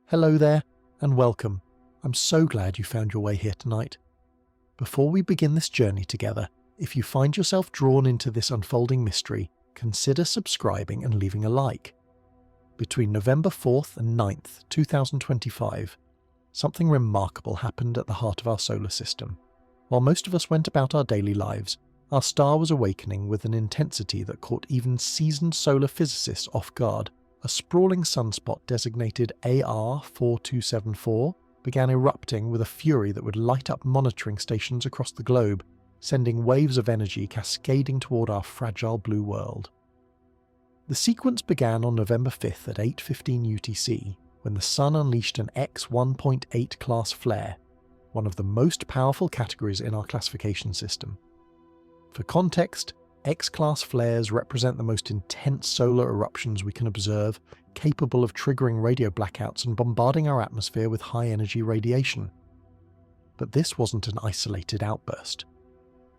Hello there, and welcome. I'm so glad you found your way here tonight. Before we begin this journey together, if you find yourself drawn into this unfolding mystery, consider subscribing and leaving a like. Between November 4th and 9th, 2025, something remarkable happened at the heart of our solar system. While most of us went about our daily lives, our star was awakening with an intensity that caught even seasoned solar physicists off guard. A sprawling sunspot designated AR4274 began erupting with a fury that would light up monitoring stations across the globe, sending waves of energy cascading toward our fragile blue world. The sequence began on November 5th at 8:15 UTC, when the Sun unleashed an X 1.8 class flare, one of the most powerful categories in our classification system. For context, X-class flares represent the most intense solar eruptions we can observe, capable of triggering radio blackouts and bombarding our atmosphere with high-energy radiation. But this wasn't an isolated outburst.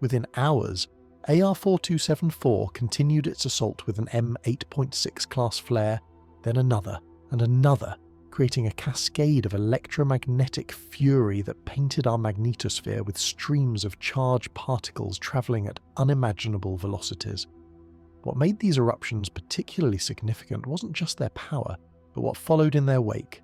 Within hours, AR4274 continued its assault with an M8.6 class flare, then another and another, creating a cascade of electromagnetic fury that painted our magnetosphere with streams of charged particles travelling at unimaginable velocities. What made these eruptions particularly significant wasn't just their power, but what followed in their wake.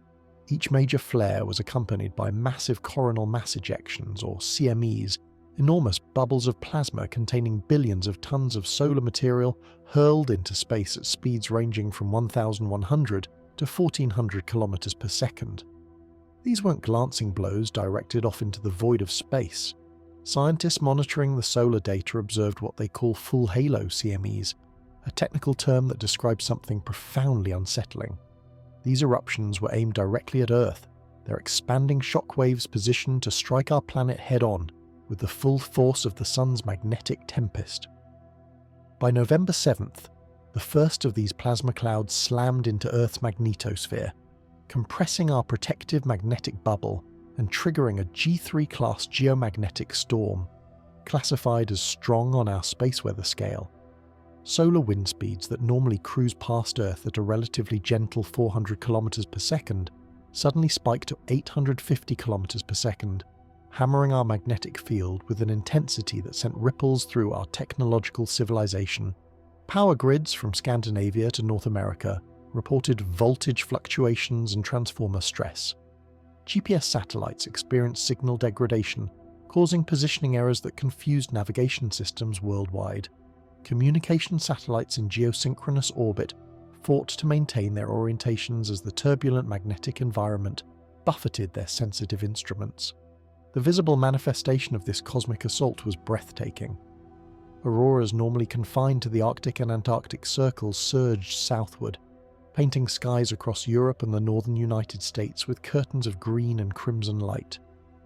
Each major flare was accompanied by massive coronal mass ejections, or CMEs, enormous bubbles of plasma containing billions of tons of solar material hurled into space at speeds ranging from 1,100 to 1,400 kilometers per second. These weren't glancing blows directed off into the void of space. Scientists monitoring the solar data observed what they call full halo CMEs, a technical term that describes something profoundly unsettling. These eruptions were aimed directly at Earth, their expanding shockwaves positioned to strike our planet head-on with the full force of the Sun's magnetic tempest. By November 7th, the first of these plasma clouds slammed into Earth's magnetosphere, compressing our protective magnetic bubble and triggering a G3 class geomagnetic storm, classified as strong on our space weather scale. Solar wind speeds that normally cruise past Earth at a relatively gentle 400 kilometers per second suddenly spiked to 850 kilometers per second, hammering our magnetic field with an intensity that sent ripples through our technological civilization. Power grids from Scandinavia to North America reported voltage fluctuations and transformer stress. GPS satellites experienced signal degradation, causing positioning errors that confused navigation systems worldwide. Communication satellites in geosynchronous orbit fought to maintain their orientations as the turbulent magnetic environment buffeted their sensitive instruments. The visible manifestation of this cosmic assault was breathtaking. Auroras normally confined to the Arctic and Antarctic circles surged southward, painting skies across Europe and the northern United States with curtains of green and crimson light.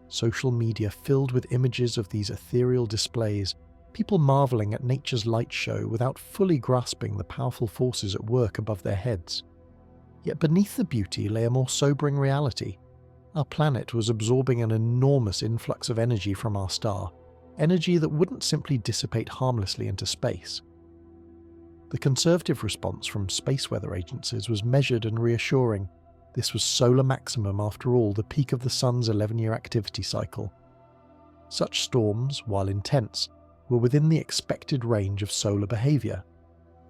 Social media filled with images of these ethereal displays, people marvelling at nature's light show without fully grasping the powerful forces at work above their heads. Yet beneath the beauty lay a more sobering reality. Our planet was absorbing an enormous influx of energy from our star, energy that wouldn't simply dissipate harmlessly into space. The conservative response from space weather agencies was measured and reassuring. This was solar maximum, after all, the peak of the Sun's 11-year activity cycle. Such storms, while intense, were within the expected range of solar behaviour.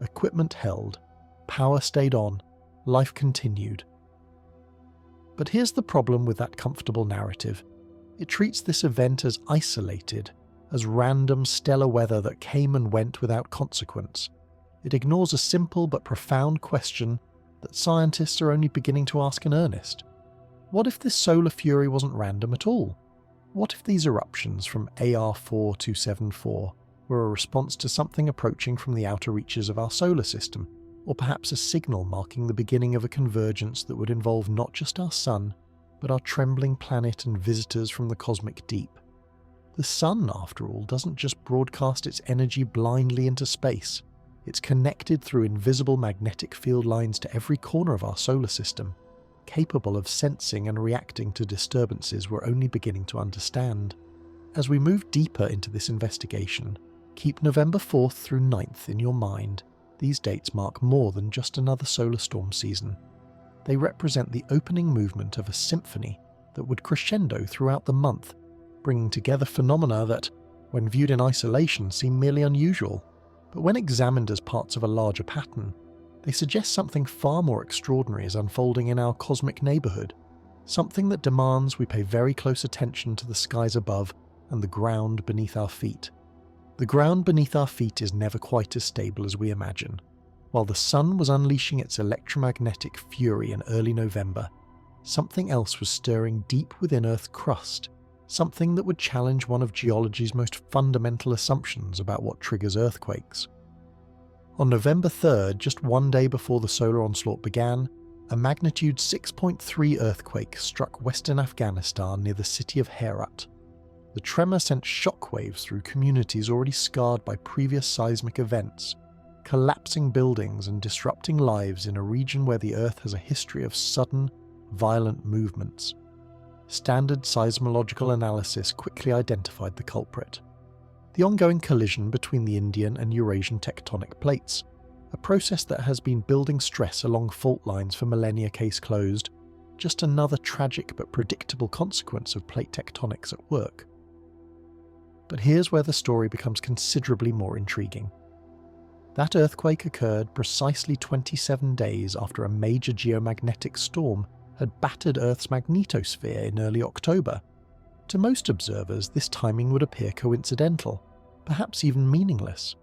Equipment held, power stayed on, life continued. But here's the problem with that comfortable narrative. It treats this event as isolated, as random stellar weather that came and went without consequence. It ignores a simple but profound question that scientists are only beginning to ask in earnest. What if this solar fury wasn't random at all? What if these eruptions from AR4274 were a response to something approaching from the outer reaches of our solar system, or perhaps a signal marking the beginning of a convergence that would involve not just our Sun, but our trembling planet and visitors from the cosmic deep? The Sun, after all, doesn't just broadcast its energy blindly into space. It's connected through invisible magnetic field lines to every corner of our solar system, capable of sensing and reacting to disturbances we're only beginning to understand. As we move deeper into this investigation, keep November 4th through 9th in your mind. These dates mark more than just another solar storm season. they represent the opening movement of a symphony that would crescendo throughout the month, bringing together phenomena that, when viewed in isolation, seem merely unusual, but when examined as parts of a larger pattern, they suggest something far more extraordinary is unfolding in our cosmic neighbourhood, something that demands we pay very close attention to the skies above and the ground beneath our feet. The ground beneath our feet is never quite as stable as we imagine. While the sun was unleashing its electromagnetic fury in early November, something else was stirring deep within Earth's crust, something that would challenge one of geology's most fundamental assumptions about what triggers earthquakes. On November 3rd, just one day before the solar onslaught began, a magnitude 6.3 earthquake struck western Afghanistan near the city of Herat. The tremor sent shockwaves through communities already scarred by previous seismic events, collapsing buildings and disrupting lives in a region where the Earth has a history of sudden, violent movements. Standard seismological analysis quickly identified the culprit: the ongoing collision between the Indian and Eurasian tectonic plates, a process that has been building stress along fault lines for millennia case closed, just another tragic but predictable consequence of plate tectonics at work. But here's where the story becomes considerably more intriguing. That earthquake occurred precisely 27 days after a major geomagnetic storm had battered Earth's magnetosphere in early October. To most observers, this timing would appear coincidental, perhaps even meaningless.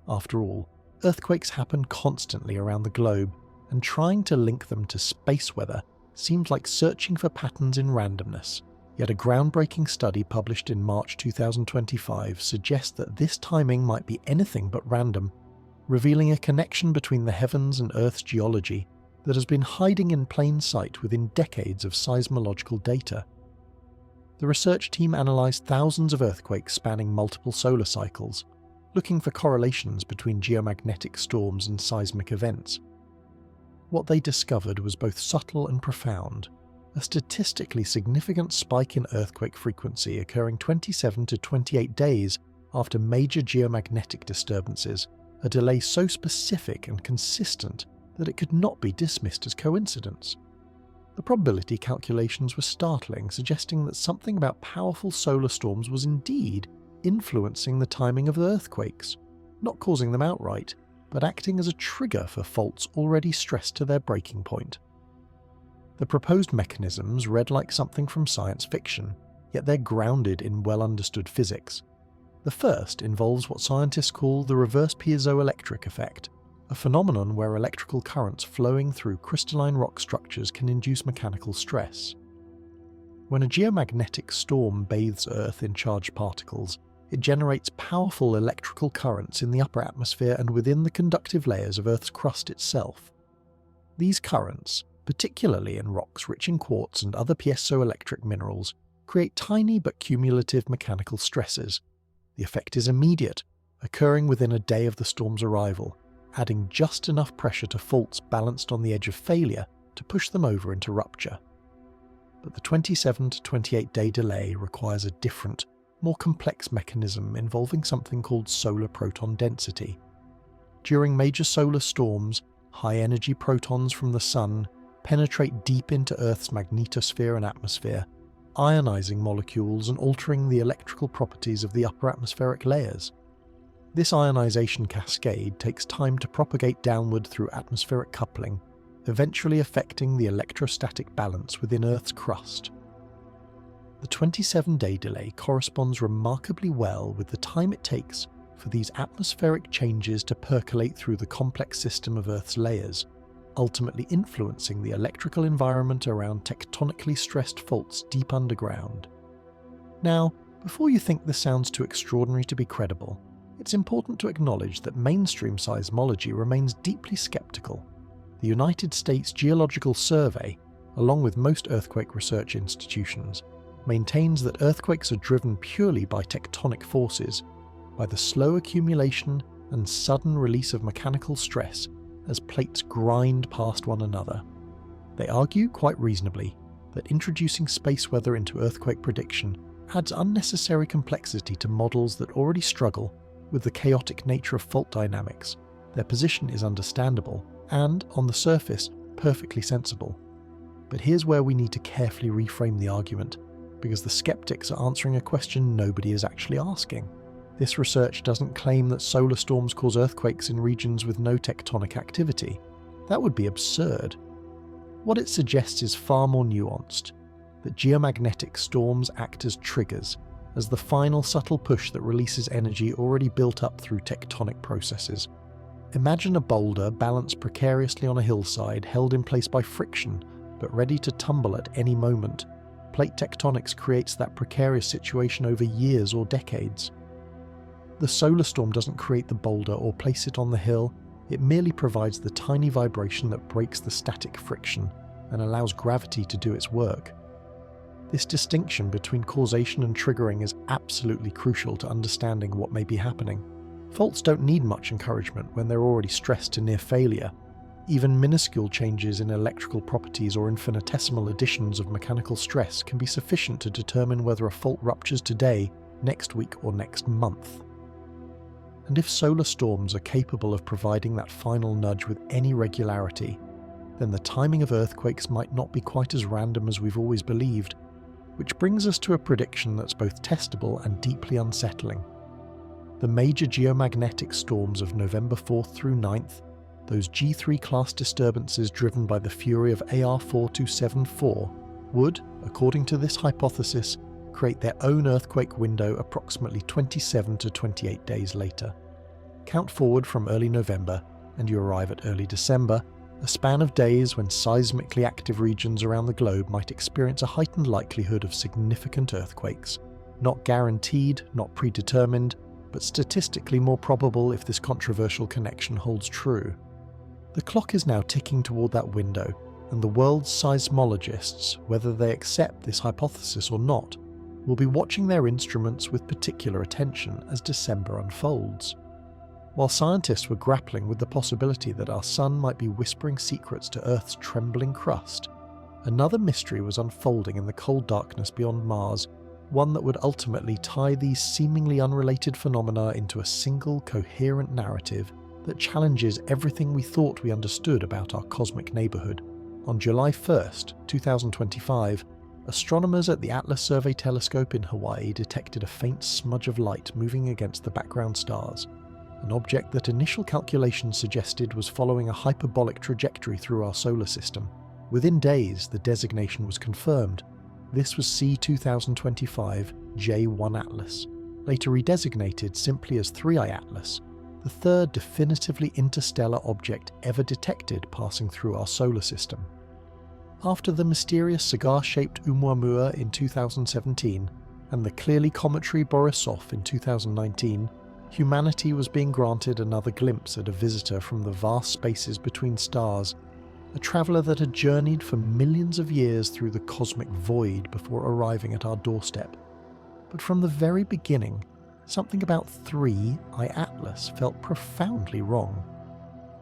After all, earthquakes happen constantly around the globe, and trying to link them to space weather seems like searching for patterns in randomness. Yet a groundbreaking study published in March 2025 suggests that this timing might be anything but random, revealing a connection between the heavens and Earth's geology that has been hiding in plain sight within decades of seismological data. The research team analysed thousands of earthquakes spanning multiple solar cycles, looking for correlations between geomagnetic storms and seismic events. What they discovered was both subtle and profound: a statistically significant spike in earthquake frequency occurring 27 to 28 days after major geomagnetic disturbances, a delay so specific and consistent that it could not be dismissed as coincidence. The probability calculations were startling, suggesting that something about powerful solar storms was indeed influencing the timing of earthquakes, not causing them outright, but acting as a trigger for faults already stressed to their breaking point. The proposed mechanisms read like something from science fiction, yet they're grounded in well-understood physics. The first involves what scientists call the reverse piezoelectric effect, a phenomenon where electrical currents flowing through crystalline rock structures can induce mechanical stress. When a geomagnetic storm bathes Earth in charged particles, it generates powerful electrical currents in the upper atmosphere and within the conductive layers of Earth's crust itself. These currents, particularly in rocks rich in quartz and other piezoelectric minerals, create tiny but cumulative mechanical stresses. The effect is immediate, occurring within a day of the storm's arrival, adding just enough pressure to faults balanced on the edge of failure to push them over into rupture. But the 27 to 28 day delay requires a different, more complex mechanism involving something called solar proton density. During major solar storms, high-energy protons from the Sun penetrate deep into Earth's magnetosphere and atmosphere, ionizing molecules and altering the electrical properties of the upper atmospheric layers. This ionization cascade takes time to propagate downward through atmospheric coupling, eventually affecting the electrostatic balance within Earth's crust. The 27-day delay corresponds remarkably well with the time it takes for these atmospheric changes to percolate through the complex system of Earth's layers, ultimately influencing the electrical environment around tectonically stressed faults deep underground. Now, before you think this sounds too extraordinary to be credible, it's important to acknowledge that mainstream seismology remains deeply skeptical. The United States Geological Survey, along with most earthquake research institutions, maintains that earthquakes are driven purely by tectonic forces, by the slow accumulation and sudden release of mechanical stress as plates grind past one another. They argue, quite reasonably, that introducing space weather into earthquake prediction adds unnecessary complexity to models that already struggle with the chaotic nature of fault dynamics. Their position is understandable and, on the surface, perfectly sensible. But here's where we need to carefully reframe the argument, because the skeptics are answering a question nobody is actually asking. This research doesn't claim that solar storms cause earthquakes in regions with no tectonic activity. That would be absurd. What it suggests is far more nuanced, that geomagnetic storms act as triggers, as the final subtle push that releases energy already built up through tectonic processes. Imagine a boulder balanced precariously on a hillside, held in place by friction, but ready to tumble at any moment. Plate tectonics creates that precarious situation over years or decades. The solar storm doesn't create the boulder or place it on the hill, it merely provides the tiny vibration that breaks the static friction and allows gravity to do its work. This distinction between causation and triggering is absolutely crucial to understanding what may be happening. Faults don't need much encouragement when they're already stressed to near failure. Even minuscule changes in electrical properties or infinitesimal additions of mechanical stress can be sufficient to determine whether a fault ruptures today, next week, or next month. And if solar storms are capable of providing that final nudge with any regularity, then the timing of earthquakes might not be quite as random as we've always believed, which brings us to a prediction that's both testable and deeply unsettling. The major geomagnetic storms of November 4th through 9th, those G3 class disturbances driven by the fury of AR 4274, would, according to this hypothesis, create their own earthquake window approximately 27 to 28 days later. Count forward from early November, and you arrive at early December, a span of days when seismically active regions around the globe might experience a heightened likelihood of significant earthquakes. Not guaranteed, not predetermined, but statistically more probable if this controversial connection holds true. The clock is now ticking toward that window, and the world's seismologists, whether they accept this hypothesis or not, will be watching their instruments with particular attention as December unfolds. While scientists were grappling with the possibility that our sun might be whispering secrets to Earth's trembling crust, another mystery was unfolding in the cold darkness beyond Mars, one that would ultimately tie these seemingly unrelated phenomena into a single coherent narrative that challenges everything we thought we understood about our cosmic neighbourhood. On July 1st, 2025, astronomers at the Atlas Survey Telescope in Hawaii detected a faint smudge of light moving against the background stars, an object that initial calculations suggested was following a hyperbolic trajectory through our solar system. Within days, the designation was confirmed. This was C-2025 V1 Atlas, later redesignated simply as 3I Atlas, the third definitively interstellar object ever detected passing through our solar system. After the mysterious cigar-shaped Oumuamua in 2017 and the clearly cometary Borisov in 2019, humanity was being granted another glimpse at a visitor from the vast spaces between stars, a traveller that had journeyed for millions of years through the cosmic void before arriving at our doorstep. But from the very beginning, something about 3I Atlas felt profoundly wrong.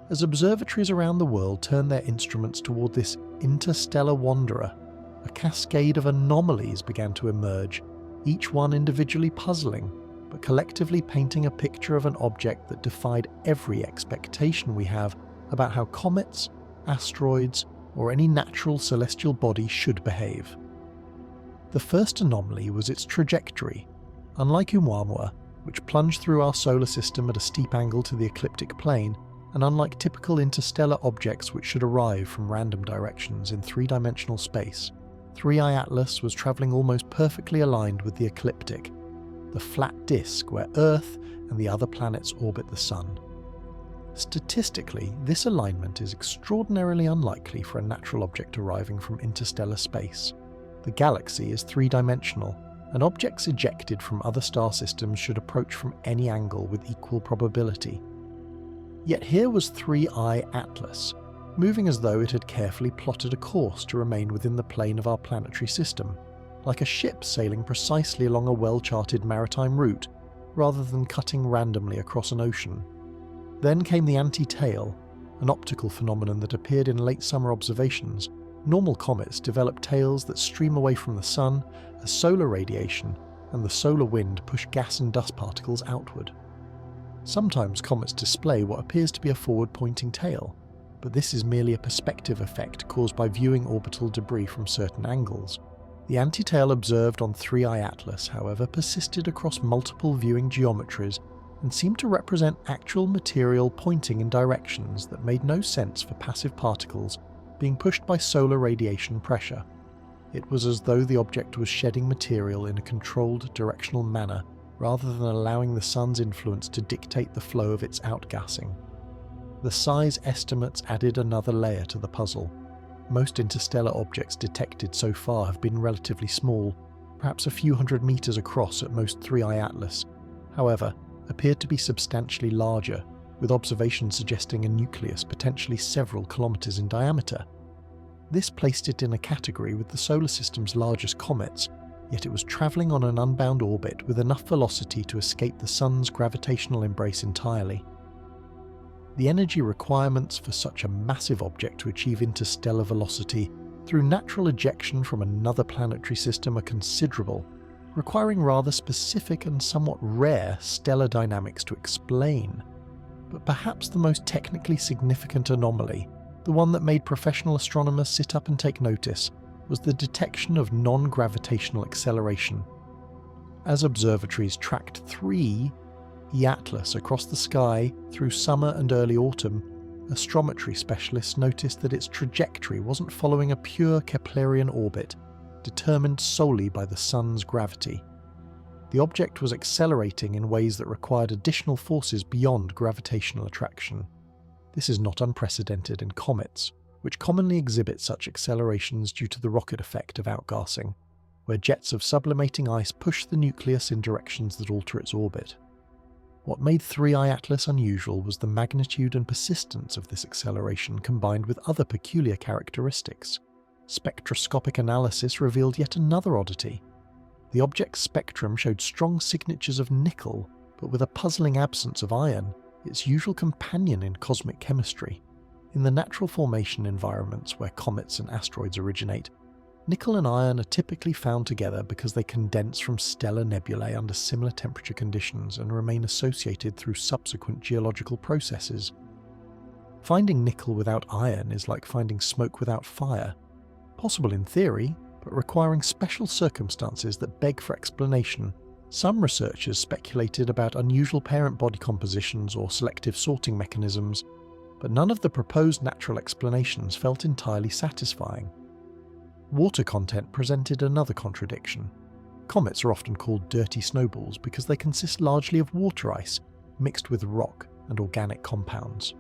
As observatories around the world turned their instruments toward this interstellar wanderer, a cascade of anomalies began to emerge, each one individually puzzling, but collectively painting a picture of an object that defied every expectation we have about how comets, asteroids, or any natural celestial body should behave. The first anomaly was its trajectory. Unlike Oumuamua, which plunged through our solar system at a steep angle to the ecliptic plane, and unlike typical interstellar objects which should arrive from random directions in three-dimensional space, 3I Atlas was travelling almost perfectly aligned with the ecliptic, the flat disk where Earth and the other planets orbit the Sun. Statistically, this alignment is extraordinarily unlikely for a natural object arriving from interstellar space. The galaxy is three-dimensional, and objects ejected from other star systems should approach from any angle with equal probability. Yet here was 3I Atlas, moving as though it had carefully plotted a course to remain within the plane of our planetary system, like a ship sailing precisely along a well-charted maritime route, rather than cutting randomly across an ocean. Then came the anti-tail, an optical phenomenon that appeared in late summer observations. Normal comets develop tails that stream away from the Sun as solar radiation and the solar wind push gas and dust particles outward. Sometimes comets display what appears to be a forward-pointing tail, but this is merely a perspective effect caused by viewing orbital debris from certain angles. The antitail observed on 3I Atlas, however, persisted across multiple viewing geometries and seemed to represent actual material pointing in directions that made no sense for passive particles being pushed by solar radiation pressure. It was as though the object was shedding material in a controlled directional manner rather than allowing the sun's influence to dictate the flow of its outgassing. The size estimates added another layer to the puzzle. Most interstellar objects detected so far have been relatively small, perhaps a few hundred meters across at most 3I Atlas, however, appeared to be substantially larger, with observations suggesting a nucleus potentially several kilometers in diameter. This placed it in a category with the solar system's largest comets, yet it was travelling on an unbound orbit with enough velocity to escape the sun's gravitational embrace entirely. The energy requirements for such a massive object to achieve interstellar velocity through natural ejection from another planetary system are considerable, requiring rather specific and somewhat rare stellar dynamics to explain. But perhaps the most technically significant anomaly, the one that made professional astronomers sit up and take notice, was the detection of non-gravitational acceleration. As observatories tracked 3I Atlas across the sky through summer and early autumn, astrometry specialists noticed that its trajectory wasn't following a pure Keplerian orbit, determined solely by the sun's gravity. The object was accelerating in ways that required additional forces beyond gravitational attraction. This is not unprecedented in comets, which commonly exhibit such accelerations due to the rocket effect of outgassing, where jets of sublimating ice push the nucleus in directions that alter its orbit. What made 3I Atlas unusual was the magnitude and persistence of this acceleration combined with other peculiar characteristics. Spectroscopic analysis revealed yet another oddity. The object's spectrum showed strong signatures of nickel, but with a puzzling absence of iron, its usual companion in cosmic chemistry. In the natural formation environments where comets and asteroids originate, nickel and iron are typically found together because they condense from stellar nebulae under similar temperature conditions and remain associated through subsequent geological processes. Finding nickel without iron is like finding smoke without fire, possible in theory, but requiring special circumstances that beg for explanation. Some researchers speculated about unusual parent body compositions or selective sorting mechanisms, but none of the proposed natural explanations felt entirely satisfying. Water content presented another contradiction. Comets are often called dirty snowballs because they consist largely of water ice mixed with rock and organic compounds.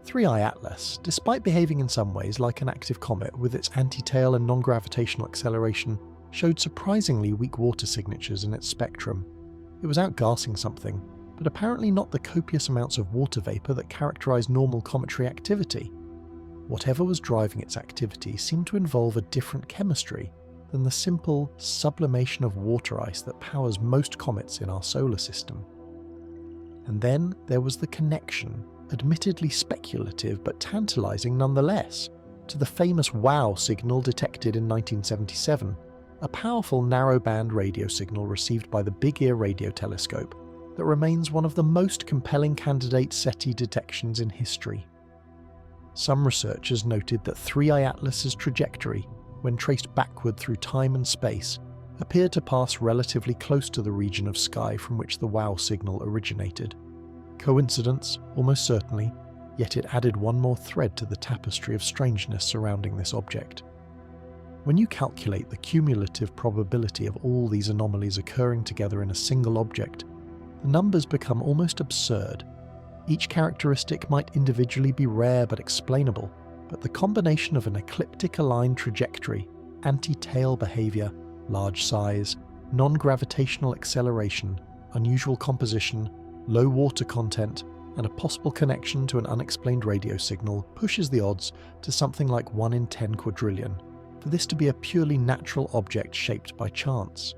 3I Atlas, despite behaving in some ways like an active comet with its antitail and non-gravitational acceleration, showed surprisingly weak water signatures in its spectrum. It was outgassing something, but apparently not the copious amounts of water vapour that characterise normal cometary activity. Whatever was driving its activity seemed to involve a different chemistry than the simple sublimation of water ice that powers most comets in our solar system. And then there was the connection, admittedly speculative but tantalising nonetheless, to the famous WOW signal detected in 1977, a powerful narrowband radio signal received by the Big Ear Radio Telescope that remains one of the most compelling candidate SETI detections in history. Some researchers noted that 3I Atlas's trajectory, when traced backward through time and space, appeared to pass relatively close to the region of sky from which the WOW signal originated. Coincidence, almost certainly, yet it added one more thread to the tapestry of strangeness surrounding this object. When you calculate the cumulative probability of all these anomalies occurring together in a single object, the numbers become almost absurd. Each characteristic might individually be rare but explainable, but the combination of an ecliptic-aligned trajectory, anti-tail behaviour, large size, non-gravitational acceleration, unusual composition, low water content, and a possible connection to an unexplained radio signal pushes the odds to something like 1 in 10 quadrillion, for this to be a purely natural object shaped by chance.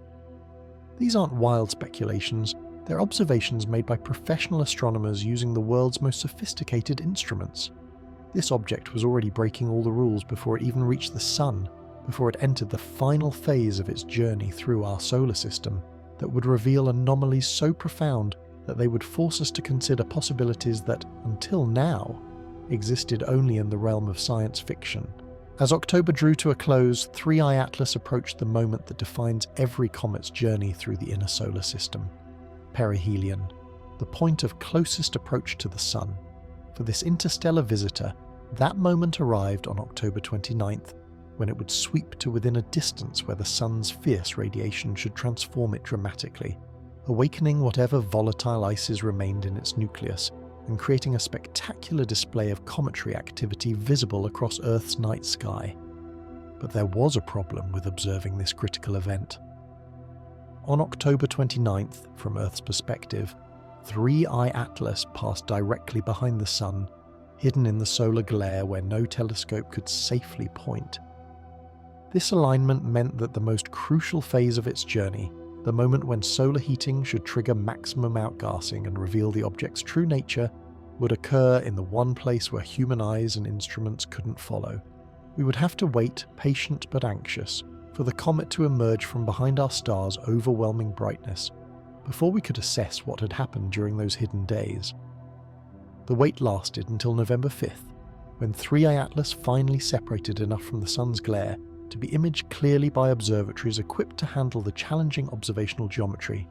These aren't wild speculations, they're observations made by professional astronomers using the world's most sophisticated instruments. This object was already breaking all the rules before it even reached the Sun, before it entered the final phase of its journey through our solar system, that would reveal anomalies so profound that they would force us to consider possibilities that, until now, existed only in the realm of science fiction. As October drew to a close, 3I Atlas approached the moment that defines every comet's journey through the inner solar system: perihelion, the point of closest approach to the Sun. For this interstellar visitor, that moment arrived on October 29th, when it would sweep to within a distance where the Sun's fierce radiation should transform it dramatically, awakening whatever volatile ices remained in its nucleus and creating a spectacular display of cometary activity visible across Earth's night sky. But there was a problem with observing this critical event. On October 29th, from Earth's perspective, 3I Atlas passed directly behind the Sun, hidden in the solar glare where no telescope could safely point. This alignment meant that the most crucial phase of its journey, the moment when solar heating should trigger maximum outgassing and reveal the object's true nature, would occur in the one place where human eyes and instruments couldn't follow. We would have to wait, patient but anxious, for the comet to emerge from behind our star's overwhelming brightness, before we could assess what had happened during those hidden days. The wait lasted until November 5th, when 3I Atlas finally separated enough from the Sun's glare to be imaged clearly by observatories equipped to handle the challenging observational geometry.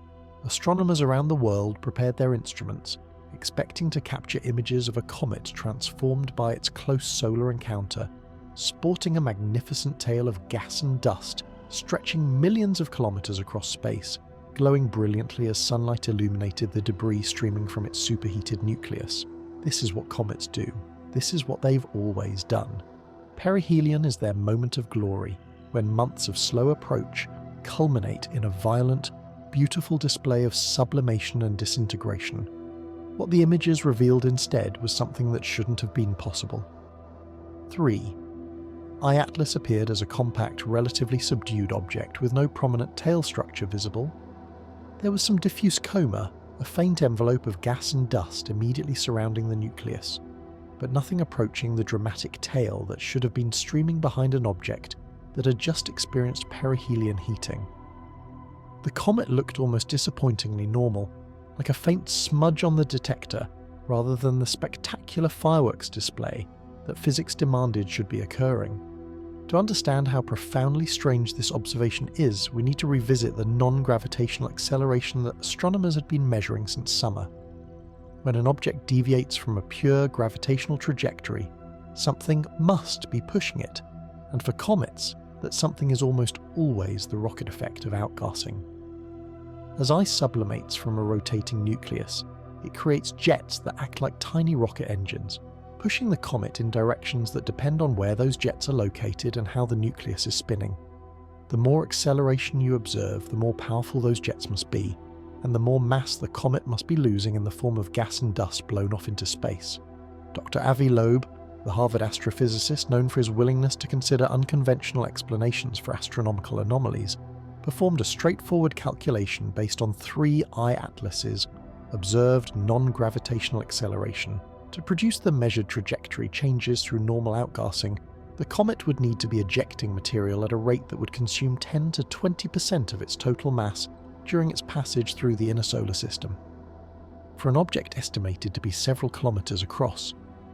Astronomers around the world prepared their instruments, expecting to capture images of a comet transformed by its close solar encounter, sporting a magnificent tail of gas and dust stretching millions of kilometers across space, glowing brilliantly as sunlight illuminated the debris streaming from its superheated nucleus. This is what comets do. This is what they've always done. Perihelion is their moment of glory, when months of slow approach culminate in a violent, beautiful display of sublimation and disintegration. What the images revealed instead was something that shouldn't have been possible. 3. I Atlas appeared as a compact, relatively subdued object with no prominent tail structure visible. There was some diffuse coma, a faint envelope of gas and dust immediately surrounding the nucleus, but nothing approaching the dramatic tail that should have been streaming behind an object that had just experienced perihelion heating. The comet looked almost disappointingly normal, like a faint smudge on the detector, rather than the spectacular fireworks display that physics demanded should be occurring. To understand how profoundly strange this observation is, we need to revisit the non-gravitational acceleration that astronomers had been measuring since summer. When an object deviates from a pure gravitational trajectory, something must be pushing it, and for comets, that something is almost always the rocket effect of outgassing. As ice sublimates from a rotating nucleus, it creates jets that act like tiny rocket engines, pushing the comet in directions that depend on where those jets are located and how the nucleus is spinning. The more acceleration you observe, the more powerful those jets must be, and the more mass the comet must be losing in the form of gas and dust blown off into space. Dr. Avi Loeb, the Harvard astrophysicist known for his willingness to consider unconventional explanations for astronomical anomalies, performed a straightforward calculation based on 3I Atlas's observed non-gravitational acceleration. To produce the measured trajectory changes through normal outgassing, the comet would need to be ejecting material at a rate that would consume 10 to 20% of its total mass during its passage through the inner solar system. For an object estimated to be several kilometers across,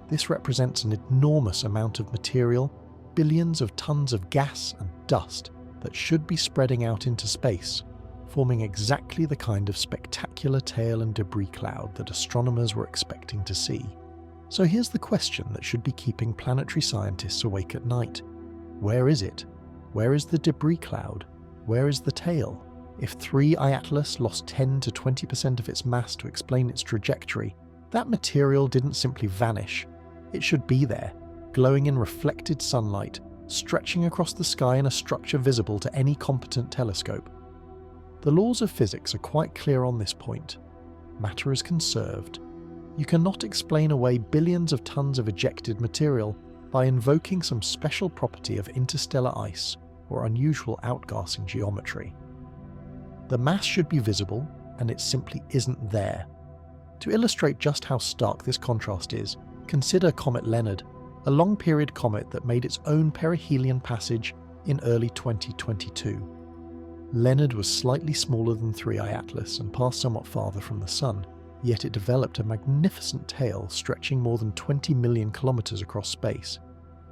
this represents an enormous amount of material, billions of tons of gas and dust that should be spreading out into space, forming exactly the kind of spectacular tail and debris cloud that astronomers were expecting to see. So here's the question that should be keeping planetary scientists awake at night. Where is it? Where is the debris cloud? Where is the tail? If 3I Atlas lost 10 to 20% of its mass to explain its trajectory, that material didn't simply vanish. It should be there, glowing in reflected sunlight, stretching across the sky in a structure visible to any competent telescope. The laws of physics are quite clear on this point. Matter is conserved. You cannot explain away billions of tons of ejected material by invoking some special property of interstellar ice or unusual outgassing geometry. The mass should be visible, and it simply isn't there. To illustrate just how stark this contrast is, consider Comet Leonard, a long-period comet that made its own perihelion passage in early 2022. Leonard was slightly smaller than 3I Atlas and passed somewhat farther from the Sun, yet it developed a magnificent tail stretching more than 20 million kilometers across space,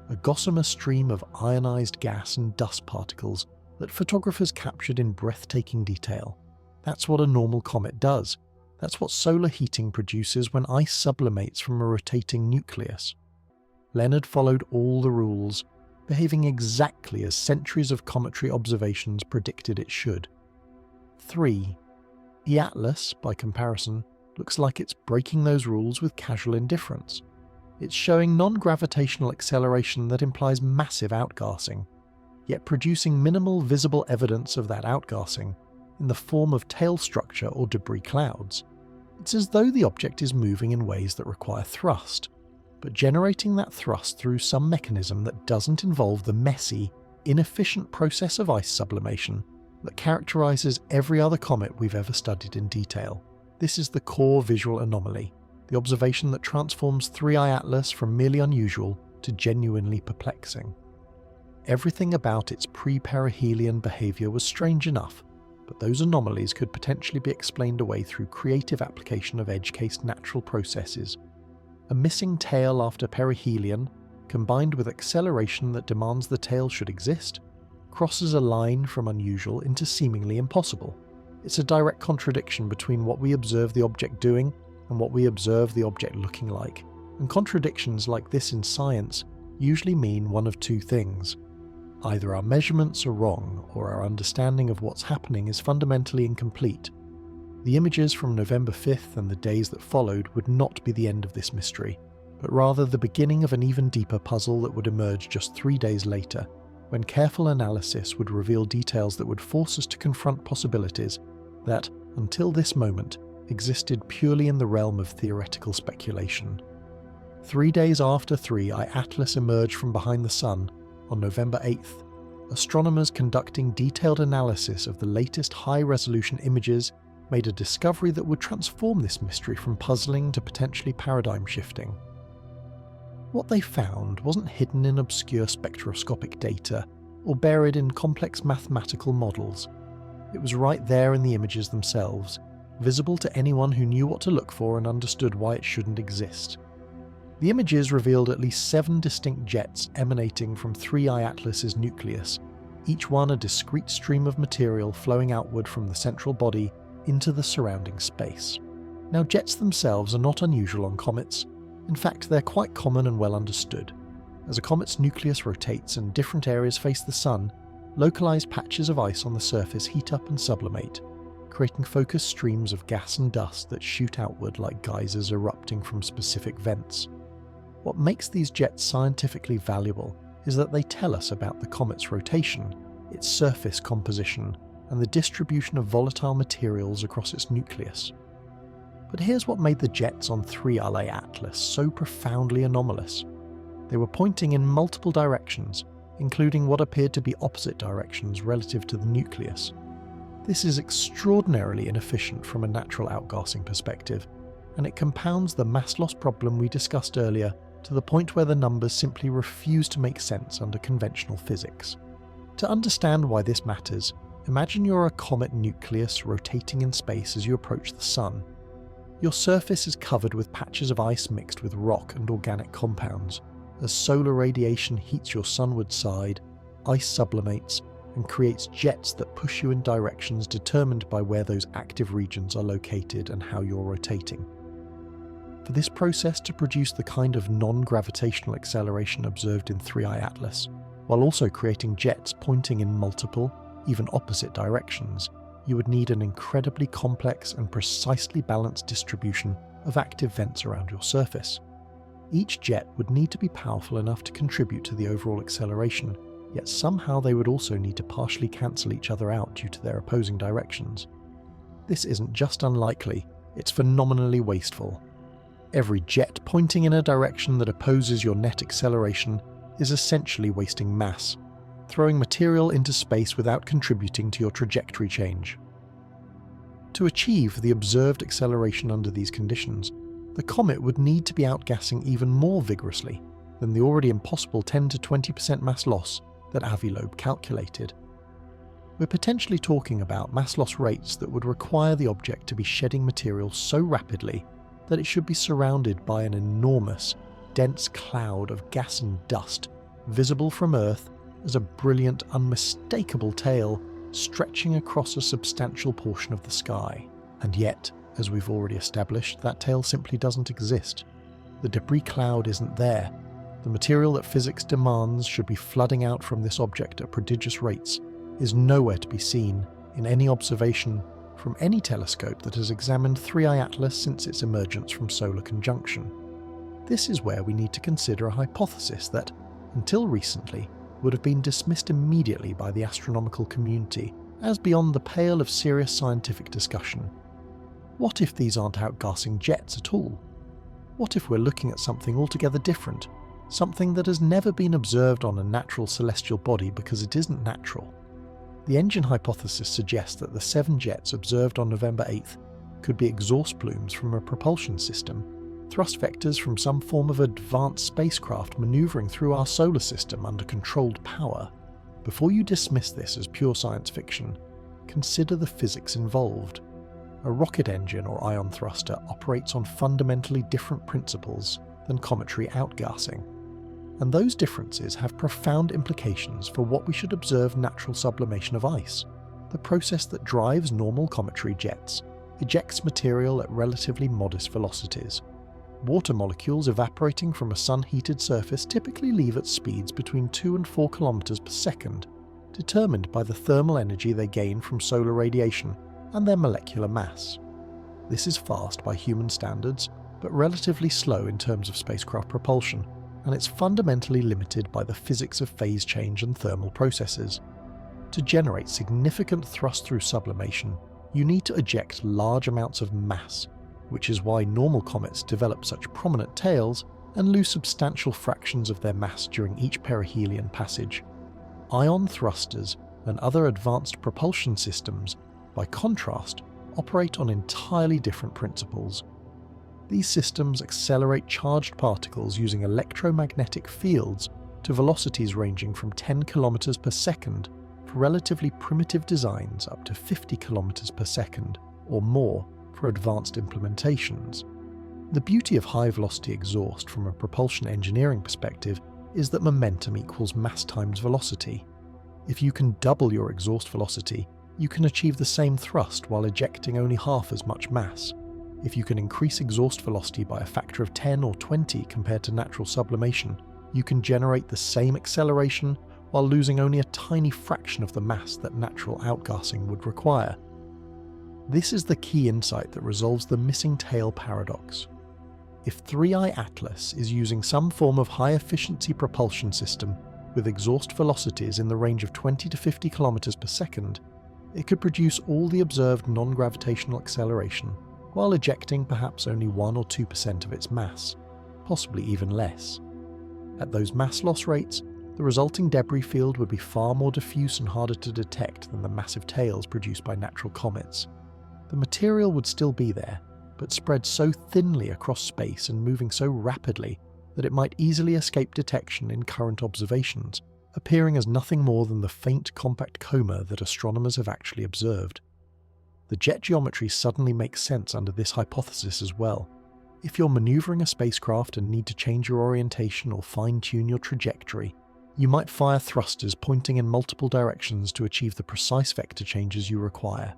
a gossamer stream of ionized gas and dust particles that photographers captured in breathtaking detail. That's what a normal comet does. That's what solar heating produces when ice sublimates from a rotating nucleus. Leonard followed all the rules, behaving exactly as centuries of cometary observations predicted it should. 3. E-Atlas, by comparison, looks like it's breaking those rules with casual indifference. It's showing non-gravitational acceleration that implies massive outgassing, yet producing minimal visible evidence of that outgassing in the form of tail structure or debris clouds. It's as though the object is moving in ways that require thrust, but generating that thrust through some mechanism that doesn't involve the messy, inefficient process of ice sublimation that characterizes every other comet we've ever studied in detail. This is the core visual anomaly, the observation that transforms 3I Atlas from merely unusual to genuinely perplexing. Everything about its pre-perihelion behavior was strange enough, but those anomalies could potentially be explained away through creative application of edge-case natural processes. A missing tail after perihelion, combined with acceleration that demands the tail should exist, crosses a line from unusual into seemingly impossible. It's a direct contradiction between what we observe the object doing and what we observe the object looking like, and contradictions like this in science usually mean one of two things. Either our measurements are wrong, or our understanding of what's happening is fundamentally incomplete. The images from November 5th and the days that followed would not be the end of this mystery, but rather the beginning of an even deeper puzzle that would emerge just 3 days later, when careful analysis would reveal details that would force us to confront possibilities that, until this moment, existed purely in the realm of theoretical speculation. 3 days after 3I Atlas emerged from behind the Sun, on November 8th, astronomers conducting detailed analysis of the latest high-resolution images made a discovery that would transform this mystery from puzzling to potentially paradigm-shifting. What they found wasn't hidden in obscure spectroscopic data or buried in complex mathematical models. It was right there in the images themselves, visible to anyone who knew what to look for and understood why it shouldn't exist. The images revealed at least 7 distinct jets emanating from 3I Atlas's nucleus, each one a discrete stream of material flowing outward from the central body into the surrounding space. Now, jets themselves are not unusual on comets. In fact, they're quite common and well understood. As a comet's nucleus rotates and different areas face the Sun, localized patches of ice on the surface heat up and sublimate, creating focused streams of gas and dust that shoot outward like geysers erupting from specific vents. What makes these jets scientifically valuable is that they tell us about the comet's rotation, its surface composition, and the distribution of volatile materials across its nucleus. But here's what made the jets on 3I Atlas so profoundly anomalous. They were pointing in multiple directions, including what appeared to be opposite directions relative to the nucleus. This is extraordinarily inefficient from a natural outgassing perspective, and it compounds the mass loss problem we discussed earlier to the point where the numbers simply refuse to make sense under conventional physics. To understand why this matters, imagine you're a comet nucleus rotating in space as you approach the Sun. Your surface is covered with patches of ice mixed with rock and organic compounds. As solar radiation heats your sunward side, ice sublimates and creates jets that push you in directions determined by where those active regions are located and how you're rotating. For this process to produce the kind of non-gravitational acceleration observed in 3I Atlas, while also creating jets pointing in multiple, even opposite directions, you would need an incredibly complex and precisely balanced distribution of active vents around your surface. Each jet would need to be powerful enough to contribute to the overall acceleration, yet somehow they would also need to partially cancel each other out due to their opposing directions. This isn't just unlikely, it's phenomenally wasteful. Every jet pointing in a direction that opposes your net acceleration is essentially wasting mass, throwing material into space without contributing to your trajectory change. To achieve the observed acceleration under these conditions, the comet would need to be outgassing even more vigorously than the already impossible 10 to 20% mass loss that Avi Loeb calculated. we're potentially talking about mass loss rates that would require the object to be shedding material so rapidly that it should be surrounded by an enormous, dense cloud of gas and dust, visible from Earth as a brilliant, unmistakable tail stretching across a substantial portion of the sky. And yet, as we've already established, that tail simply doesn't exist. The debris cloud isn't there. The material that physics demands should be flooding out from this object at prodigious rates is nowhere to be seen in any observation from any telescope that has examined 3I Atlas since its emergence from solar conjunction. This is where we need to consider a hypothesis that, until recently, would have been dismissed immediately by the astronomical community as beyond the pale of serious scientific discussion. What if these aren't outgassing jets at all? What if we're looking at something altogether different, something that has never been observed on a natural celestial body because it isn't natural? The engine hypothesis suggests that the 7 jets observed on November 8th could be exhaust plumes from a propulsion system, thrust vectors from some form of advanced spacecraft maneuvering through our solar system under controlled power. Before you dismiss this as pure science fiction, consider the physics involved. A rocket engine or ion thruster operates on fundamentally different principles than cometary outgassing, and those differences have profound implications for what we should observe natural sublimation of ice. The process that drives normal cometary jets ejects material at relatively modest velocities. Water molecules evaporating from a sun-heated surface typically leave at speeds between 2 and 4 kilometers per second, determined by the thermal energy they gain from solar radiation and their molecular mass. This is fast by human standards, but relatively slow in terms of spacecraft propulsion, and it's fundamentally limited by the physics of phase change and thermal processes. To generate significant thrust through sublimation, you need to eject large amounts of mass, which is why normal comets develop such prominent tails and lose substantial fractions of their mass during each perihelion passage. Ion thrusters and other advanced propulsion systems, by contrast, operate on entirely different principles. These systems accelerate charged particles using electromagnetic fields to velocities ranging from 10 kilometers per second for relatively primitive designs up to 50 kilometers per second or more for advanced implementations. The beauty of high-velocity exhaust from a propulsion engineering perspective is that momentum equals mass times velocity. If you can double your exhaust velocity, you can achieve the same thrust while ejecting only half as much mass. If you can increase exhaust velocity by a factor of 10 or 20 compared to natural sublimation, you can generate the same acceleration while losing only a tiny fraction of the mass that natural outgassing would require. This is the key insight that resolves the missing tail paradox. If 3I Atlas is using some form of high-efficiency propulsion system with exhaust velocities in the range of 20 to 50 kilometers per second, it could produce all the observed non-gravitational acceleration while ejecting perhaps only 1 or 2% of its mass, possibly even less. At those mass loss rates, the resulting debris field would be far more diffuse and harder to detect than the massive tails produced by natural comets. The material would still be there, but spread so thinly across space and moving so rapidly that it might easily escape detection in current observations, appearing as nothing more than the faint compact coma that astronomers have actually observed. The jet geometry suddenly makes sense under this hypothesis as well. If you're maneuvering a spacecraft and need to change your orientation or fine-tune your trajectory, you might fire thrusters pointing in multiple directions to achieve the precise vector changes you require.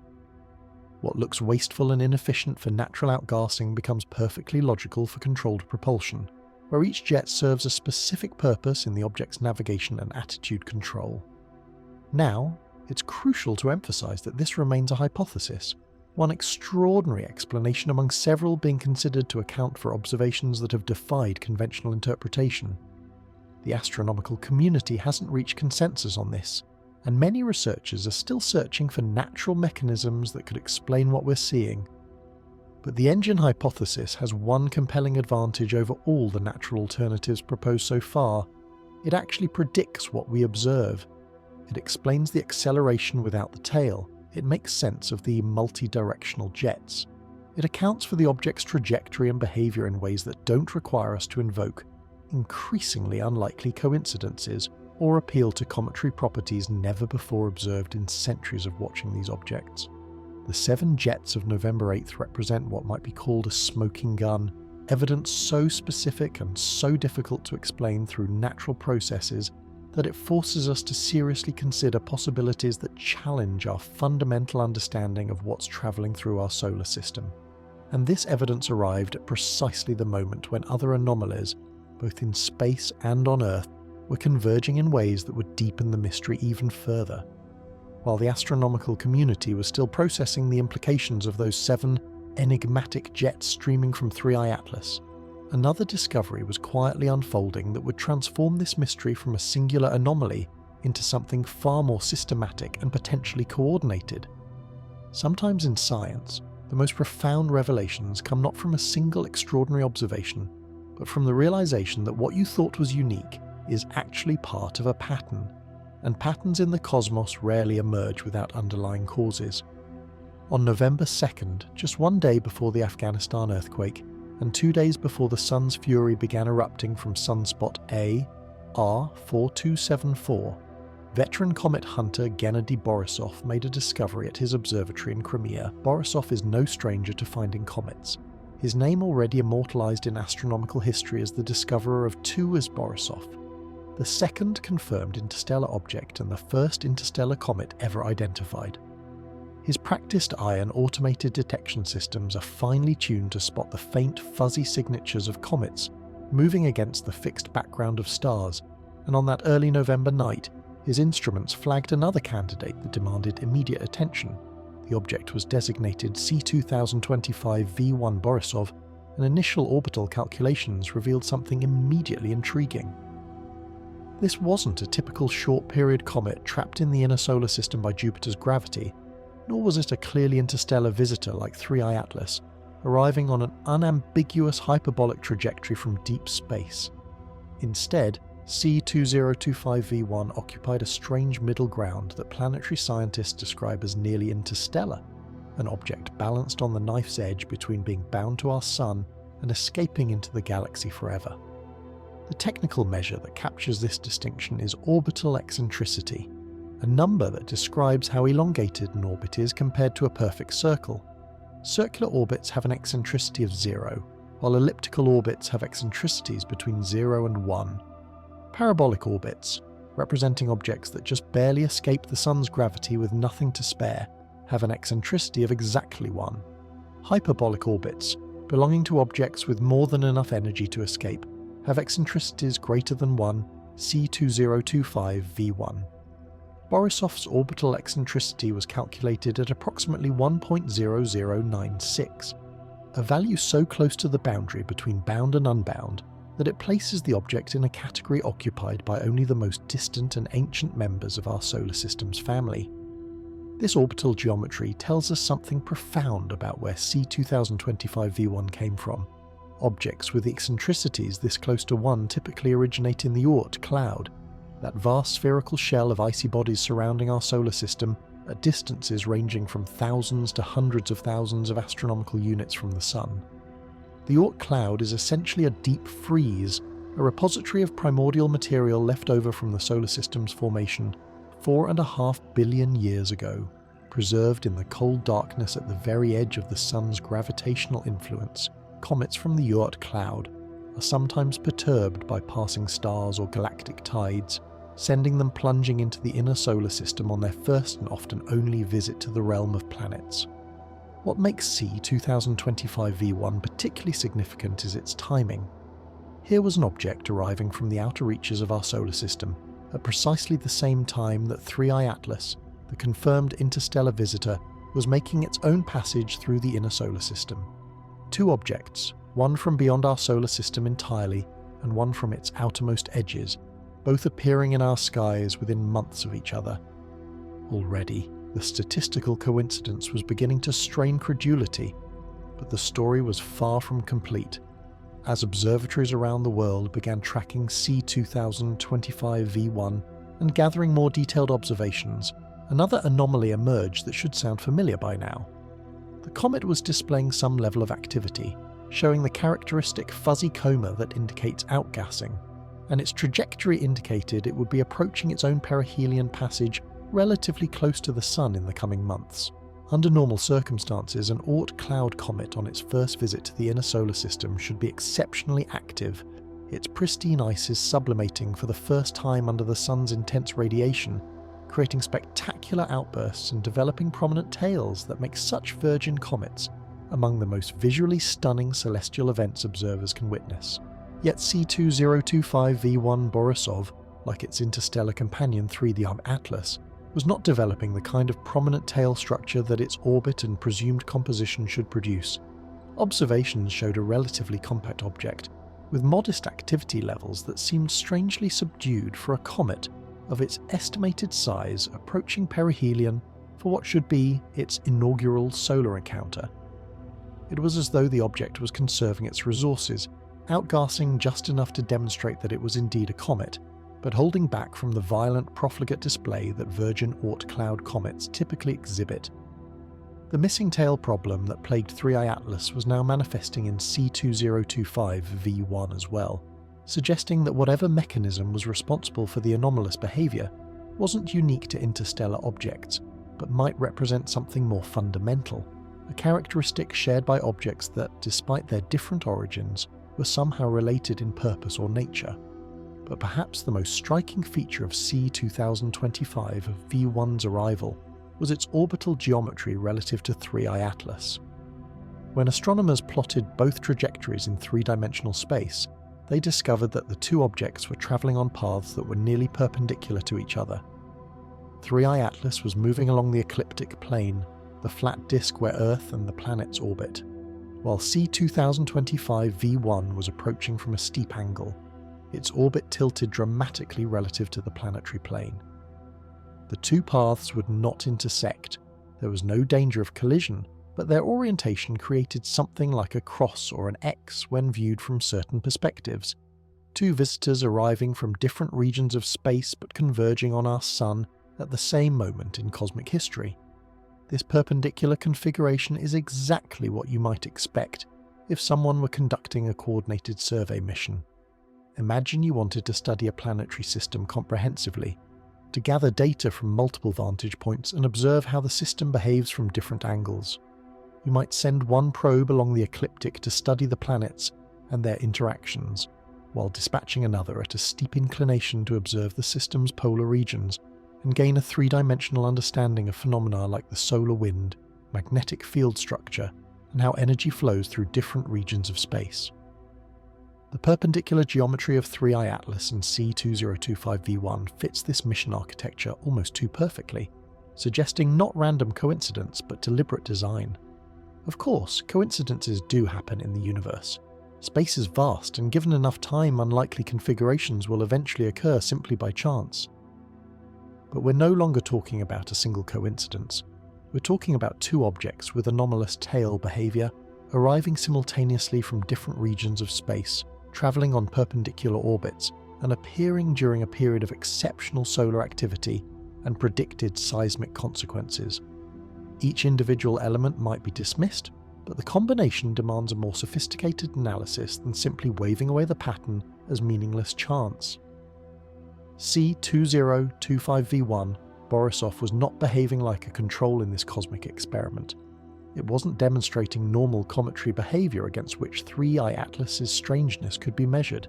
What looks wasteful and inefficient for natural outgassing becomes perfectly logical for controlled propulsion, where each jet serves a specific purpose in the object's navigation and attitude control. Now, it's crucial to emphasize that this remains a hypothesis, one extraordinary explanation among several being considered to account for observations that have defied conventional interpretation. The astronomical community hasn't reached consensus on this, and many researchers are still searching for natural mechanisms that could explain what we're seeing. But the engine hypothesis has one compelling advantage over all the natural alternatives proposed so far. It actually predicts what we observe. It explains the acceleration without the tail. It makes sense of the multi-directional jets. It accounts for the object's trajectory and behavior in ways that don't require us to invoke increasingly unlikely coincidences or appeal to cometary properties never before observed in centuries of watching these objects. The 7 jets of November 8th represent what might be called a smoking gun, evidence so specific and so difficult to explain through natural processes that it forces us to seriously consider possibilities that challenge our fundamental understanding of what's travelling through our solar system. And this evidence arrived at precisely the moment when other anomalies, both in space and on Earth, were converging in ways that would deepen the mystery even further. While the astronomical community was still processing the implications of those 7 enigmatic jets streaming from 3i Atlas, another discovery was quietly unfolding that would transform this mystery from a singular anomaly into something far more systematic and potentially coordinated. Sometimes in science, the most profound revelations come not from a single extraordinary observation, but from the realization that what you thought was unique is actually part of a pattern, and patterns in the cosmos rarely emerge without underlying causes. On November 2nd, just one day before the Afghanistan earthquake, and 2 days before the sun's fury began erupting from sunspot A, R4274, veteran comet hunter Gennady Borisov made a discovery at his observatory in Crimea. Borisov is no stranger to finding comets. His name already immortalized in astronomical history as the discoverer of 2 as Borisov, the second confirmed interstellar object and the first interstellar comet ever identified. His practiced eye and automated detection systems are finely tuned to spot the faint, fuzzy signatures of comets moving against the fixed background of stars, and on that early November night, his instruments flagged another candidate that demanded immediate attention. The object was designated C-2025 V1 Borisov, and initial orbital calculations revealed something immediately intriguing. This wasn't a typical short-period comet trapped in the inner solar system by Jupiter's gravity, nor was it a clearly interstellar visitor like 3i Atlas, arriving on an unambiguous hyperbolic trajectory from deep space. Instead, C-2025 V1 occupied a strange middle ground that planetary scientists describe as nearly interstellar, an object balanced on the knife's edge between being bound to our Sun and escaping into the galaxy forever. The technical measure that captures this distinction is orbital eccentricity, a number that describes how elongated an orbit is compared to a perfect circle. Circular orbits have an eccentricity of 0, while elliptical orbits have eccentricities between 0 and 1. Parabolic orbits, representing objects that just barely escape the Sun's gravity with nothing to spare, have an eccentricity of exactly 1. Hyperbolic orbits, belonging to objects with more than enough energy to escape, have eccentricities greater than 1, C-2025 V1. Borisov's orbital eccentricity was calculated at approximately 1.0096, a value so close to the boundary between bound and unbound that it places the object in a category occupied by only the most distant and ancient members of our solar system's family. This orbital geometry tells us something profound about where C-2025 V1 came from. Objects with eccentricities this close to 1 typically originate in the Oort cloud, that vast spherical shell of icy bodies surrounding our solar system at distances ranging from thousands to hundreds of thousands of astronomical units from the Sun. The Oort cloud is essentially a deep freeze, a repository of primordial material left over from the solar system's formation 4.5 billion years ago, preserved in the cold darkness at the very edge of the Sun's gravitational influence. Comets from the Oort cloud are sometimes perturbed by passing stars or galactic tides, sending them plunging into the inner solar system on their first and often only visit to the realm of planets. What makes C-2025 V1 particularly significant is its timing. Here was an object arriving from the outer reaches of our solar system at precisely the same time that 3i Atlas, the confirmed interstellar visitor, was making its own passage through the inner solar system. 2 objects, one from beyond our solar system entirely and one from its outermost edges, both appearing in our skies within months of each other. Already, the statistical coincidence was beginning to strain credulity, but the story was far from complete. As observatories around the world began tracking C-2025 V1 and gathering more detailed observations, another anomaly emerged that should sound familiar by now. The comet was displaying some level of activity, showing the characteristic fuzzy coma that indicates outgassing. and its trajectory indicated it would be approaching its own perihelion passage relatively close to the Sun in the coming months. Under normal circumstances, an Oort cloud comet on its first visit to the inner solar system should be exceptionally active, its pristine ice is sublimating for the first time under the Sun's intense radiation, creating spectacular outbursts and developing prominent tails that make such virgin comets among the most visually stunning celestial events observers can witness. Yet C-2025 V1 Borisov, like its interstellar companion 3D Atlas, was not developing the kind of prominent tail structure that its orbit and presumed composition should produce. Observations showed a relatively compact object, with modest activity levels that seemed strangely subdued for a comet of its estimated size approaching perihelion for what should be its inaugural solar encounter. It was as though the object was conserving its resources, outgassing just enough to demonstrate that it was indeed a comet, but holding back from the violent profligate display that virgin Oort cloud comets typically exhibit. The missing tail problem that plagued 3I Atlas was now manifesting in C-2025 V1 as well, suggesting that whatever mechanism was responsible for the anomalous behaviour wasn't unique to interstellar objects, but might represent something more fundamental, a characteristic shared by objects that, despite their different origins, were somehow related in purpose or nature. But perhaps the most striking feature of C-2025 V1's arrival was its orbital geometry relative to 3I Atlas. When astronomers plotted both trajectories in three-dimensional space, they discovered that the two objects were travelling on paths that were nearly perpendicular to each other. 3I Atlas was moving along the ecliptic plane, the flat disk where Earth and the planets orbit, while C-2025 V1 was approaching from a steep angle, its orbit tilted dramatically relative to the planetary plane. The two paths would not intersect. There was no danger of collision, but their orientation created something like a cross or an X when viewed from certain perspectives. Two visitors arriving from different regions of space but converging on our Sun at the same moment in cosmic history. This perpendicular configuration is exactly what you might expect if someone were conducting a coordinated survey mission. Imagine you wanted to study a planetary system comprehensively, to gather data from multiple vantage points and observe how the system behaves from different angles. You might send one probe along the ecliptic to study the planets and their interactions, while dispatching another at a steep inclination to observe the system's polar regions and gain a three-dimensional understanding of phenomena like the solar wind, magnetic field structure, and how energy flows through different regions of space. The perpendicular geometry of 3I Atlas and C-2025 V1 fits this mission architecture almost too perfectly, suggesting not random coincidence but deliberate design. Of course, coincidences do happen in the universe. Space is vast, and given enough time, unlikely configurations will eventually occur simply by chance. But we're no longer talking about a single coincidence. We're talking about two objects with anomalous tail behaviour arriving simultaneously from different regions of space, travelling on perpendicular orbits, and appearing during a period of exceptional solar activity and predicted seismic consequences. Each individual element might be dismissed, but the combination demands a more sophisticated analysis than simply waving away the pattern as meaningless chance. C-2025 V1, Borisov was not behaving like a control in this cosmic experiment. It wasn't demonstrating normal cometary behaviour against which 3I Atlas's strangeness could be measured.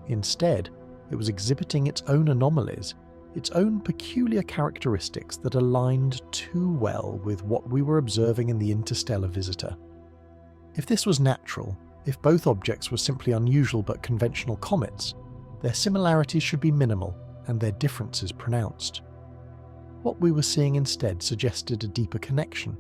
Instead, it was exhibiting its own anomalies, its own peculiar characteristics that aligned too well with what we were observing in the interstellar visitor. If this was natural, if both objects were simply unusual but conventional comets, their similarities should be minimal and their differences pronounced. What we were seeing instead suggested a deeper connection,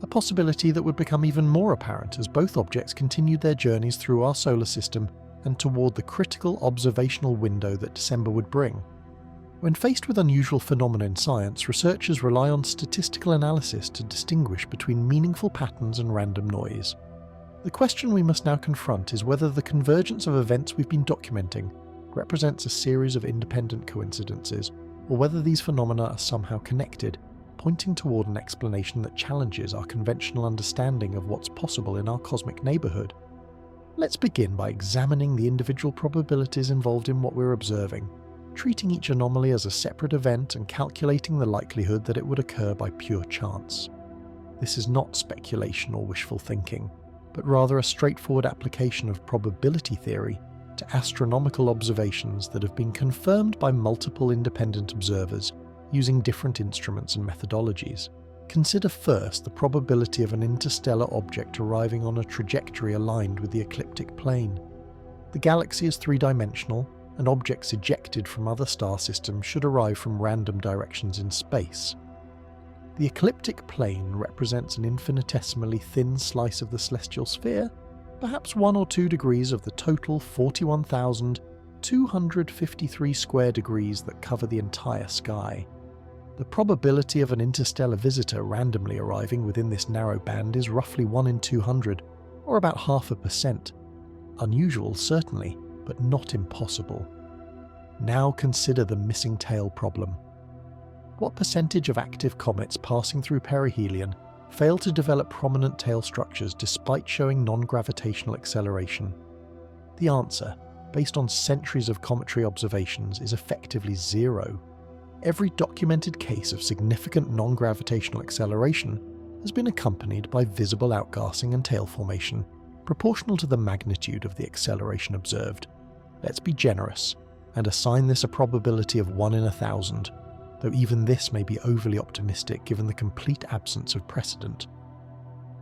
a possibility that would become even more apparent as both objects continued their journeys through our solar system and toward the critical observational window that December would bring. When faced with unusual phenomena in science, researchers rely on statistical analysis to distinguish between meaningful patterns and random noise. The question we must now confront is whether the convergence of events we've been documenting represents a series of independent coincidences, or whether these phenomena are somehow connected, pointing toward an explanation that challenges our conventional understanding of what's possible in our cosmic neighbourhood. Let's begin by examining the individual probabilities involved in what we're observing, treating each anomaly as a separate event and calculating the likelihood that it would occur by pure chance. This is not speculation or wishful thinking, but rather a straightforward application of probability theory to astronomical observations that have been confirmed by multiple independent observers using different instruments and methodologies. Consider first the probability of an interstellar object arriving on a trajectory aligned with the ecliptic plane. The galaxy is three-dimensional, and objects ejected from other star systems should arrive from random directions in space. The ecliptic plane represents an infinitesimally thin slice of the celestial sphere, perhaps 1 or 2 degrees of the total 41,253 square degrees that cover the entire sky. The probability of an interstellar visitor randomly arriving within this narrow band is roughly 1 in 200, or about 0.5%. Unusual, certainly, but not impossible. Now consider the missing tail problem. What percentage of active comets passing through perihelion fail to develop prominent tail structures despite showing non-gravitational acceleration? The answer, based on centuries of cometary observations, is effectively 0. Every documented case of significant non-gravitational acceleration has been accompanied by visible outgassing and tail formation, proportional to the magnitude of the acceleration observed. Let's be generous and assign this a probability of 1 in 1,000, though even this may be overly optimistic given the complete absence of precedent.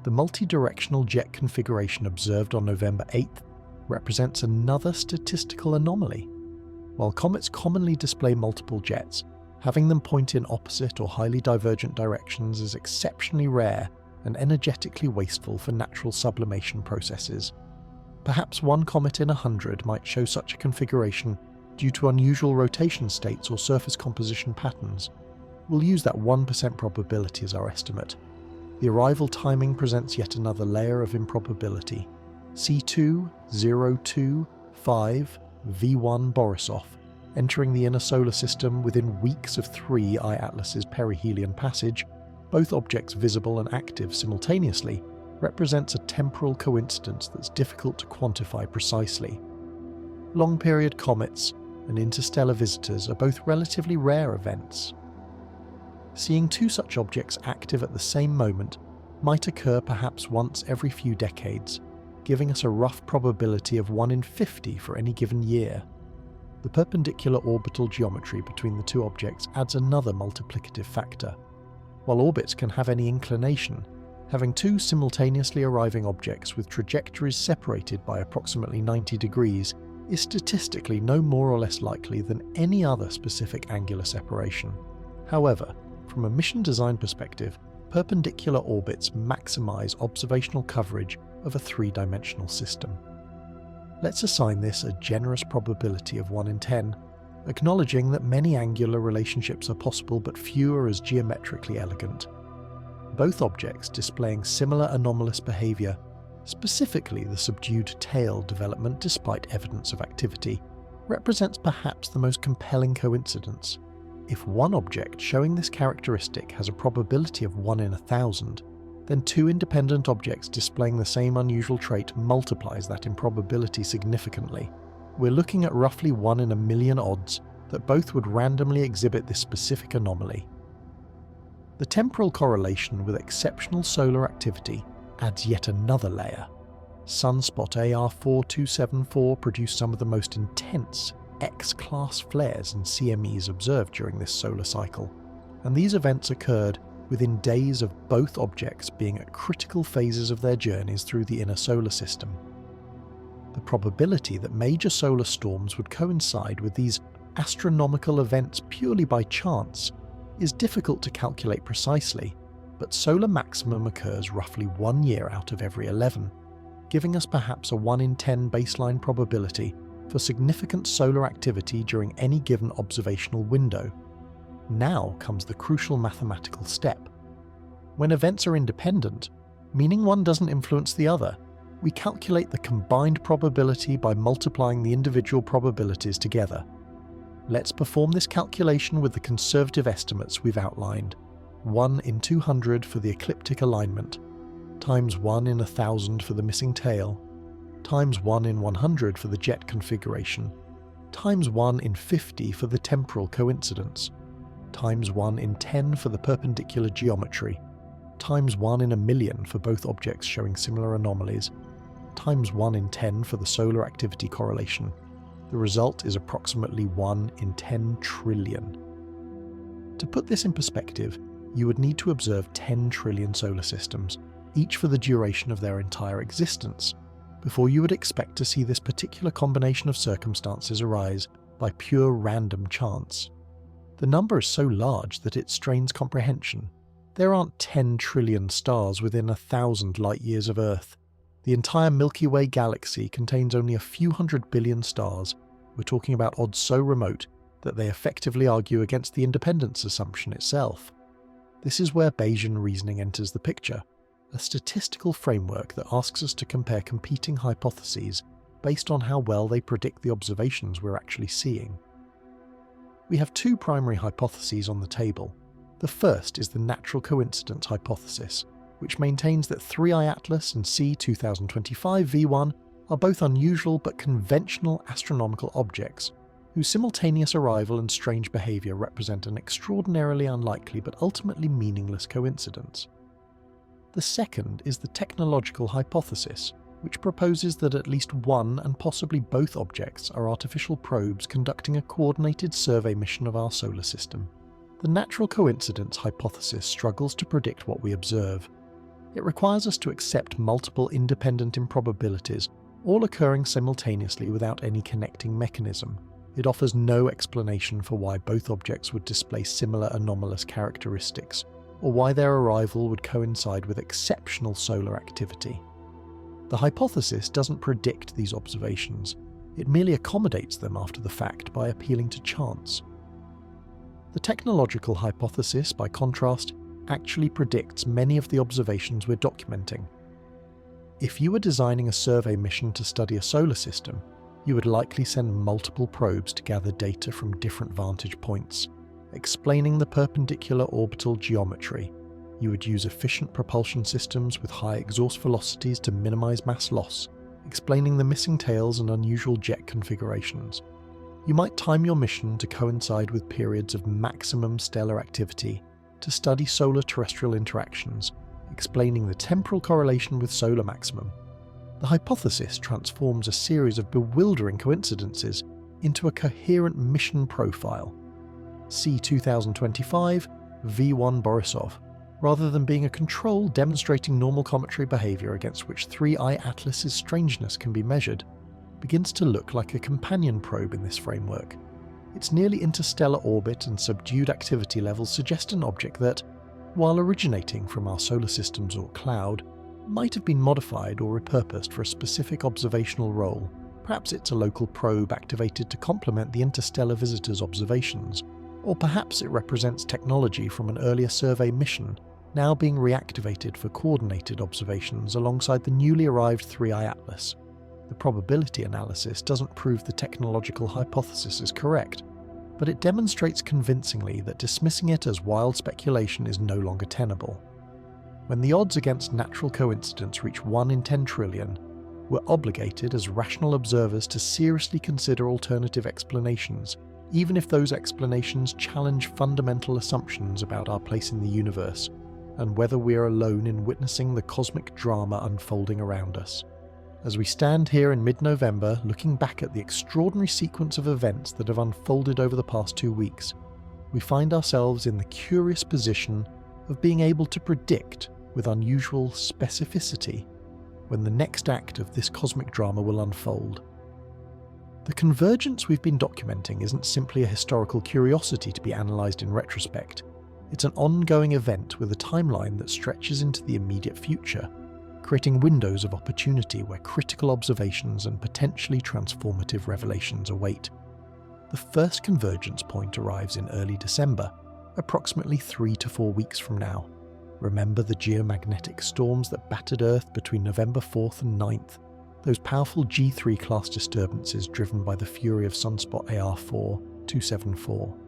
The multi-directional jet configuration observed on November 8th represents another statistical anomaly. While comets commonly display multiple jets, having them point in opposite or highly divergent directions is exceptionally rare and energetically wasteful for natural sublimation processes. Perhaps one comet in 100 might show such a configuration due to unusual rotation states or surface composition patterns. We'll use that 1% probability as our estimate. The arrival timing presents yet another layer of improbability. C-2025 V1 Borisov, entering the inner solar system within weeks of 3 I-Atlas's perihelion passage, both objects visible and active simultaneously, represents a temporal coincidence that's difficult to quantify precisely. Long-period comets and interstellar visitors are both relatively rare events. Seeing 2 such objects active at the same moment might occur perhaps once every few decades, giving us a rough probability of 1 in 50 for any given year. The perpendicular orbital geometry between the 2 objects adds another multiplicative factor. While orbits can have any inclination, having 2 simultaneously arriving objects with trajectories separated by approximately 90 degrees is statistically no more or less likely than any other specific angular separation. However, from a mission design perspective, perpendicular orbits maximize observational coverage of a 3-dimensional system. Let's assign this a generous probability of 1 in 10, acknowledging that many angular relationships are possible but few are as geometrically elegant. Both objects displaying similar anomalous behavior, specifically the subdued tail development despite evidence of activity, represents perhaps the most compelling coincidence. If one object showing this characteristic has a probability of 1 in 1,000, then 2 independent objects displaying the same unusual trait multiplies that improbability significantly. We're looking at roughly 1 in a million odds that both would randomly exhibit this specific anomaly. The temporal correlation with exceptional solar activity adds yet another layer. Sunspot AR4274 produced some of the most intense X-class flares and CMEs observed during this solar cycle, and these events occurred within days of both objects being at critical phases of their journeys through the inner solar system. The probability that major solar storms would coincide with these astronomical events purely by chance is difficult to calculate precisely, but solar maximum occurs roughly 1 year out of every 11, giving us perhaps a 1 in 10 baseline probability for significant solar activity during any given observational window. Now comes the crucial mathematical step. When events are independent, meaning one doesn't influence the other, we calculate the combined probability by multiplying the individual probabilities together. Let's perform this calculation with the conservative estimates we've outlined. 1 in 200 for the ecliptic alignment, times 1 in 1,000 for the missing tail, times 1 in 100 for the jet configuration, times 1 in 50 for the temporal coincidence, times 1 in 10 for the perpendicular geometry, times 1 in a million for both objects showing similar anomalies, times 1 in 10 for the solar activity correlation. The result is approximately 1 in 10 trillion. To put this in perspective, you would need to observe 10 trillion solar systems, each for the duration of their entire existence, before you would expect to see this particular combination of circumstances arise by pure random chance. The number is so large that it strains comprehension. There aren't 10 trillion stars within 1,000 light-years of Earth. The entire Milky Way galaxy contains only a few hundred billion stars. We're talking about odds so remote that they effectively argue against the independence assumption itself. This is where Bayesian reasoning enters the picture, a statistical framework that asks us to compare competing hypotheses based on how well they predict the observations we're actually seeing. We have two primary hypotheses on the table. The first is the natural coincidence hypothesis, which maintains that 3I Atlas and C-2025 V1 are both unusual but conventional astronomical objects, whose simultaneous arrival and strange behaviour represent an extraordinarily unlikely but ultimately meaningless coincidence. The second is the technological hypothesis, which proposes that at least one and possibly both objects are artificial probes conducting a coordinated survey mission of our solar system. The natural coincidence hypothesis struggles to predict what we observe. It requires us to accept multiple independent improbabilities, all occurring simultaneously without any connecting mechanism. It offers no explanation for why both objects would display similar anomalous characteristics, or why their arrival would coincide with exceptional solar activity. The hypothesis doesn't predict these observations, it merely accommodates them after the fact by appealing to chance. The technological hypothesis, by contrast, actually predicts many of the observations we're documenting. If you were designing a survey mission to study a solar system, you would likely send multiple probes to gather data from different vantage points, explaining the perpendicular orbital geometry. You would use efficient propulsion systems with high exhaust velocities to minimize mass loss, explaining the missing tails and unusual jet configurations. You might time your mission to coincide with periods of maximum stellar activity to study solar-terrestrial interactions, explaining the temporal correlation with solar maximum. The hypothesis transforms a series of bewildering coincidences into a coherent mission profile. C-2025 V1 Borisov, rather than being a control demonstrating normal cometary behaviour against which 3I Atlas's strangeness can be measured, begins to look like a companion probe in this framework. Its nearly interstellar orbit and subdued activity levels suggest an object that, while originating from our solar system's Oort cloud, might have been modified or repurposed for a specific observational role. Perhaps it's a local probe activated to complement the interstellar visitor's observations, or perhaps it represents technology from an earlier survey mission, now being reactivated for coordinated observations alongside the newly arrived 3I Atlas. The probability analysis doesn't prove the technological hypothesis is correct, but it demonstrates convincingly that dismissing it as wild speculation is no longer tenable. When the odds against natural coincidence reach 1 in 10 trillion, we're obligated as rational observers to seriously consider alternative explanations, even if those explanations challenge fundamental assumptions about our place in the universe, and whether we are alone in witnessing the cosmic drama unfolding around us. As we stand here in mid-November looking back at the extraordinary sequence of events that have unfolded over the past 2 weeks, we find ourselves in the curious position of being able to predict with unusual specificity when the next act of this cosmic drama will unfold. The convergence we've been documenting isn't simply a historical curiosity to be analysed in retrospect. It's an ongoing event with a timeline that stretches into the immediate future, creating windows of opportunity where critical observations and potentially transformative revelations await. The first convergence point arrives in early December, approximately 3 to 4 weeks from now. Remember the geomagnetic storms that battered Earth between November 4th and 9th, those powerful G3 class disturbances driven by the fury of sunspot AR4 274.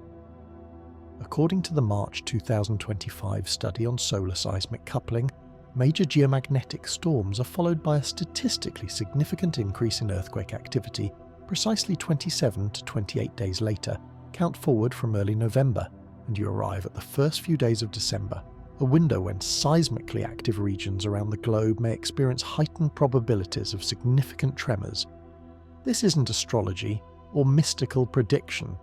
According to the March 2025 study on solar seismic coupling, major geomagnetic storms are followed by a statistically significant increase in earthquake activity precisely 27 to 28 days later. Count forward from early November, and you arrive at the first few days of December, a window when seismically active regions around the globe may experience heightened probabilities of significant tremors. This isn't astrology or mystical prediction.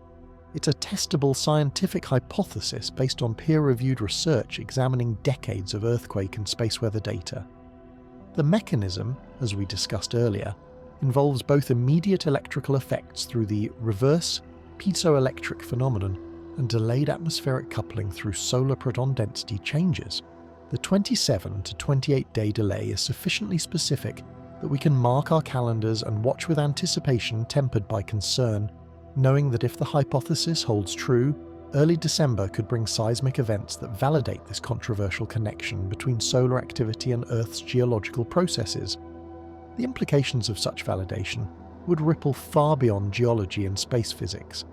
It's a testable scientific hypothesis based on peer-reviewed research examining decades of earthquake and space weather data. The mechanism, as we discussed earlier, involves both immediate electrical effects through the reverse piezoelectric phenomenon and delayed atmospheric coupling through solar proton density changes. The 27 to 28 day delay is sufficiently specific that we can mark our calendars and watch with anticipation tempered by concern, knowing that if the hypothesis holds true, early December could bring seismic events that validate this controversial connection between solar activity and Earth's geological processes. The implications of such validation would ripple far beyond geology and space physics.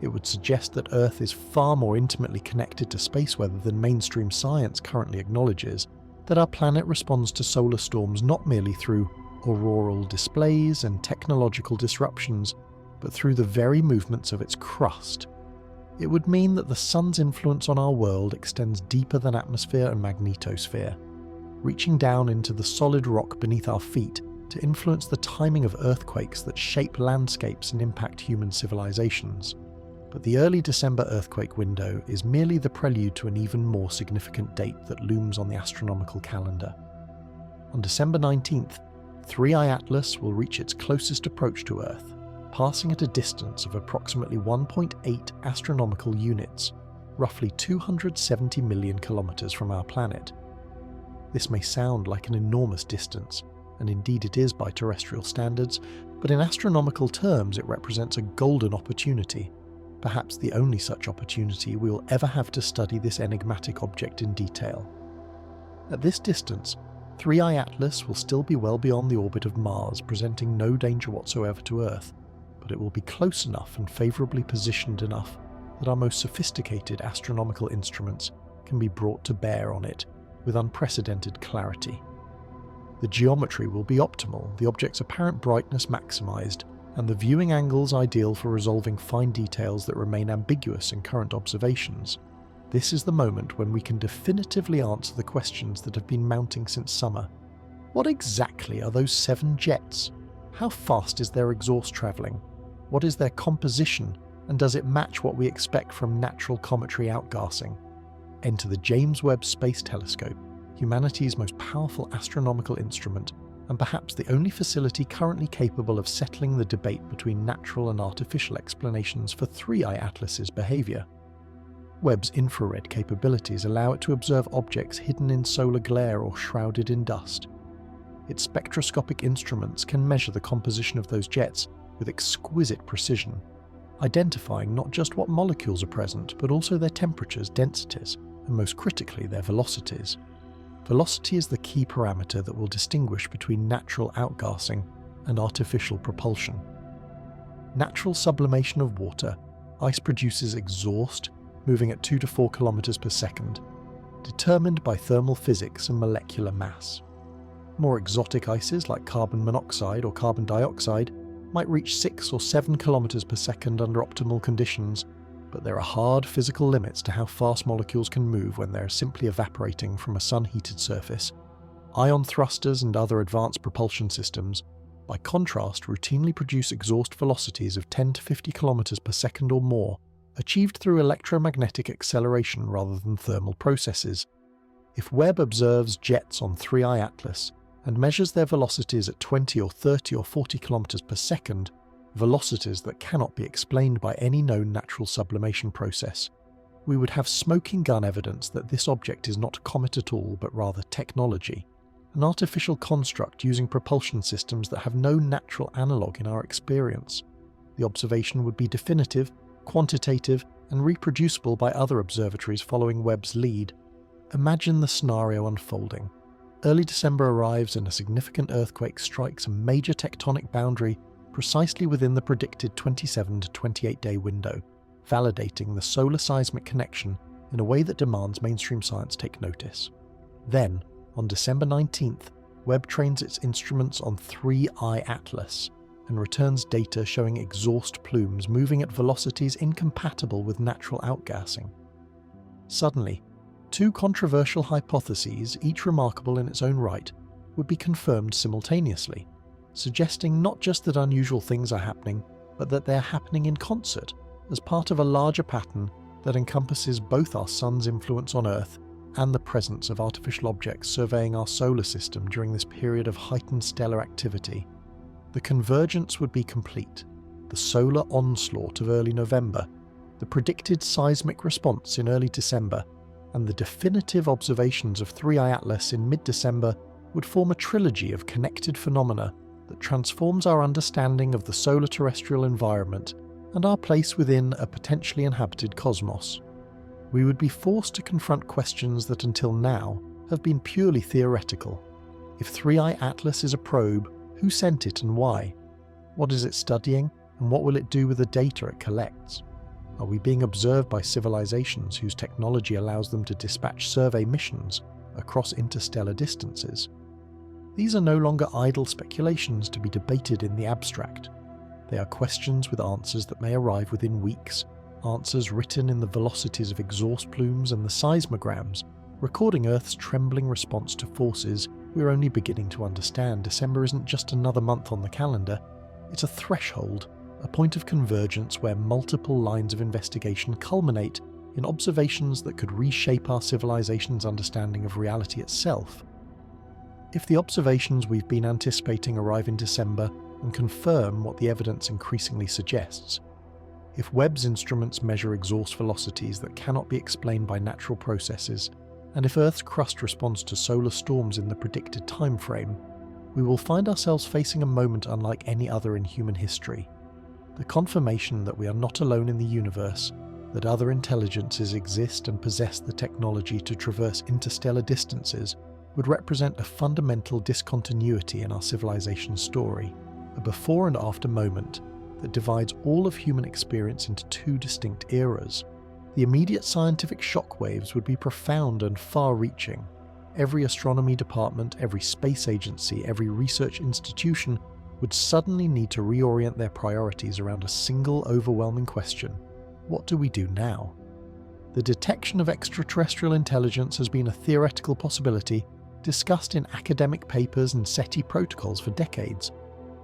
It would suggest that Earth is far more intimately connected to space weather than mainstream science currently acknowledges, that our planet responds to solar storms not merely through auroral displays and technological disruptions, but through the very movements of its crust. It would mean that the Sun's influence on our world extends deeper than atmosphere and magnetosphere, reaching down into the solid rock beneath our feet to influence the timing of earthquakes that shape landscapes and impact human civilizations. But the early December earthquake window is merely the prelude to an even more significant date that looms on the astronomical calendar. On December 19th, 3I Atlas will reach its closest approach to Earth, passing at a distance of approximately 1.8 astronomical units, roughly 270 million kilometers from our planet. This may sound like an enormous distance, and indeed it is by terrestrial standards, but in astronomical terms it represents a golden opportunity, perhaps the only such opportunity we will ever have to study this enigmatic object in detail. At this distance, 3I Atlas will still be well beyond the orbit of Mars, presenting no danger whatsoever to Earth, but it will be close enough and favourably positioned enough that our most sophisticated astronomical instruments can be brought to bear on it with unprecedented clarity. The geometry will be optimal, the object's apparent brightness maximised, and the viewing angles ideal for resolving fine details that remain ambiguous in current observations. This is the moment when we can definitively answer the questions that have been mounting since summer. What exactly are those 7 jets? How fast is their exhaust travelling? What is their composition, and does it match what we expect from natural cometary outgassing? Enter the James Webb Space Telescope, humanity's most powerful astronomical instrument, and perhaps the only facility currently capable of settling the debate between natural and artificial explanations for 3I Atlas's behaviour. Webb's infrared capabilities allow it to observe objects hidden in solar glare or shrouded in dust. Its spectroscopic instruments can measure the composition of those jets with exquisite precision, identifying not just what molecules are present, but also their temperatures, densities, and most critically their velocities. Velocity is the key parameter that will distinguish between natural outgassing and artificial propulsion. Natural sublimation of water, ice produces exhaust, moving at 2 to 4 kilometers per second, determined by thermal physics and molecular mass. More exotic ices like carbon monoxide or carbon dioxide might reach 6 or 7 kilometers per second under optimal conditions, but there are hard physical limits to how fast molecules can move when they are simply evaporating from a sun-heated surface. Ion thrusters and other advanced propulsion systems, by contrast, routinely produce exhaust velocities of 10 to 50 kilometers per second or more, achieved through electromagnetic acceleration rather than thermal processes. If Webb observes jets on 3I Atlas and measures their velocities at 20 or 30 or 40 kilometers per second, velocities that cannot be explained by any known natural sublimation process, we would have smoking gun evidence that this object is not a comet at all, but rather technology, an artificial construct using propulsion systems that have no natural analogue in our experience. The observation would be definitive, quantitative, and reproducible by other observatories following Webb's lead. Imagine the scenario unfolding. Early December arrives and a significant earthquake strikes a major tectonic boundary precisely within the predicted 27 to 28 day window, validating the solar seismic connection in a way that demands mainstream science take notice. Then, On December 19th, Webb trains its instruments on 3I Atlas and returns data showing exhaust plumes moving at velocities incompatible with natural outgassing. Suddenly, two controversial hypotheses, each remarkable in its own right, would be confirmed simultaneously, suggesting not just that unusual things are happening, but that they are happening in concert as part of a larger pattern that encompasses both our Sun's influence on Earth and the presence of artificial objects surveying our solar system during this period of heightened stellar activity. The convergence would be complete, the solar onslaught of early November, the predicted seismic response in early December, and the definitive observations of 3I Atlas in mid-December would form a trilogy of connected phenomena that transforms our understanding of the solar terrestrial environment and our place within a potentially inhabited cosmos. We would be forced to confront questions that until now have been purely theoretical. If 3I Atlas is a probe, who sent it and why? What is it studying, and what will it do with the data it collects? Are we being observed by civilizations whose technology allows them to dispatch survey missions across interstellar distances? These are no longer idle speculations to be debated in the abstract. They are questions with answers that may arrive within weeks, answers written in the velocities of exhaust plumes and the seismograms, recording Earth's trembling response to forces we're only beginning to understand. December isn't just another month on the calendar, it's a threshold, a point of convergence where multiple lines of investigation culminate in observations that could reshape our civilization's understanding of reality itself. If the observations we've been anticipating arrive in December and confirm what the evidence increasingly suggests, if Webb's instruments measure exhaust velocities that cannot be explained by natural processes, and if Earth's crust responds to solar storms in the predicted time frame, we will find ourselves facing a moment unlike any other in human history. The confirmation that we are not alone in the universe, that other intelligences exist and possess the technology to traverse interstellar distances, would represent a fundamental discontinuity in our civilization's story, a before and after moment that divides all of human experience into two distinct eras. The immediate scientific shockwaves would be profound and far-reaching. Every astronomy department, every space agency, every research institution would suddenly need to reorient their priorities around a single overwhelming question: what do we do now? The detection of extraterrestrial intelligence has been a theoretical possibility discussed in academic papers and SETI protocols for decades,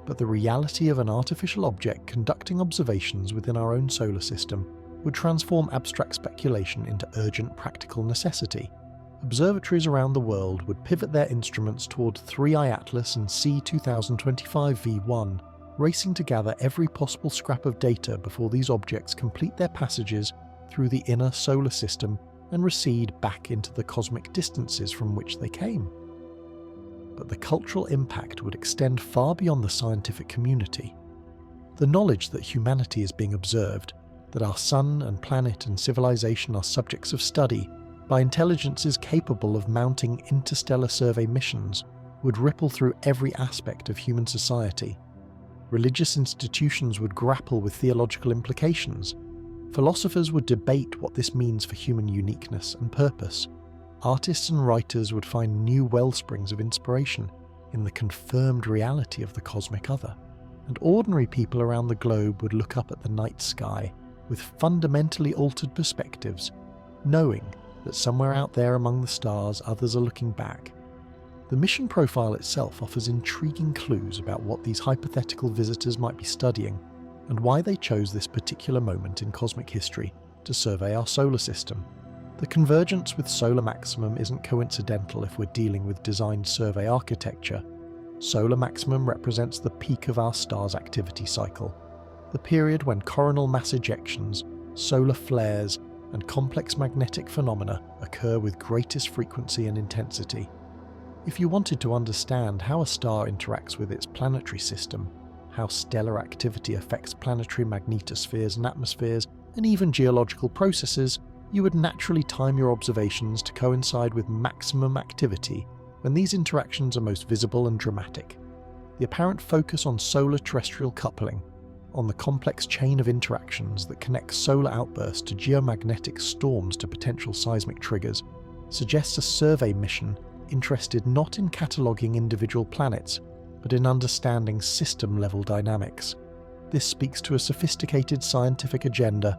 but the reality of an artificial object conducting observations within our own solar system would transform abstract speculation into urgent practical necessity. Observatories around the world would pivot their instruments toward 3I Atlas and C-2025 V1, racing to gather every possible scrap of data before these objects complete their passages through the inner solar system and recede back into the cosmic distances from which they came. But the cultural impact would extend far beyond the scientific community. The knowledge that humanity is being observed, that our sun and planet and civilization are subjects of study by intelligences capable of mounting interstellar survey missions, would ripple through every aspect of human society. Religious institutions would grapple with theological implications. Philosophers would debate what this means for human uniqueness and purpose. Artists and writers would find new wellsprings of inspiration in the confirmed reality of the cosmic other. And ordinary people around the globe would look up at the night sky with fundamentally altered perspectives, knowing that somewhere out there among the stars others are looking back. The mission profile itself offers intriguing clues about what these hypothetical visitors might be studying and why they chose this particular moment in cosmic history to survey our solar system. The convergence with solar maximum isn't coincidental if we're dealing with designed survey architecture. Solar maximum represents the peak of our star's activity cycle, the period when coronal mass ejections, solar flares, and complex magnetic phenomena occur with greatest frequency and intensity. If you wanted to understand how a star interacts with its planetary system, how stellar activity affects planetary magnetospheres and atmospheres, and even geological processes, you would naturally time your observations to coincide with maximum activity when these interactions are most visible and dramatic. The apparent focus on solar-terrestrial coupling, on the complex chain of interactions that connects solar outbursts to geomagnetic storms to potential seismic triggers, suggests a survey mission interested not in cataloguing individual planets, but in understanding system-level dynamics. This speaks to a sophisticated scientific agenda,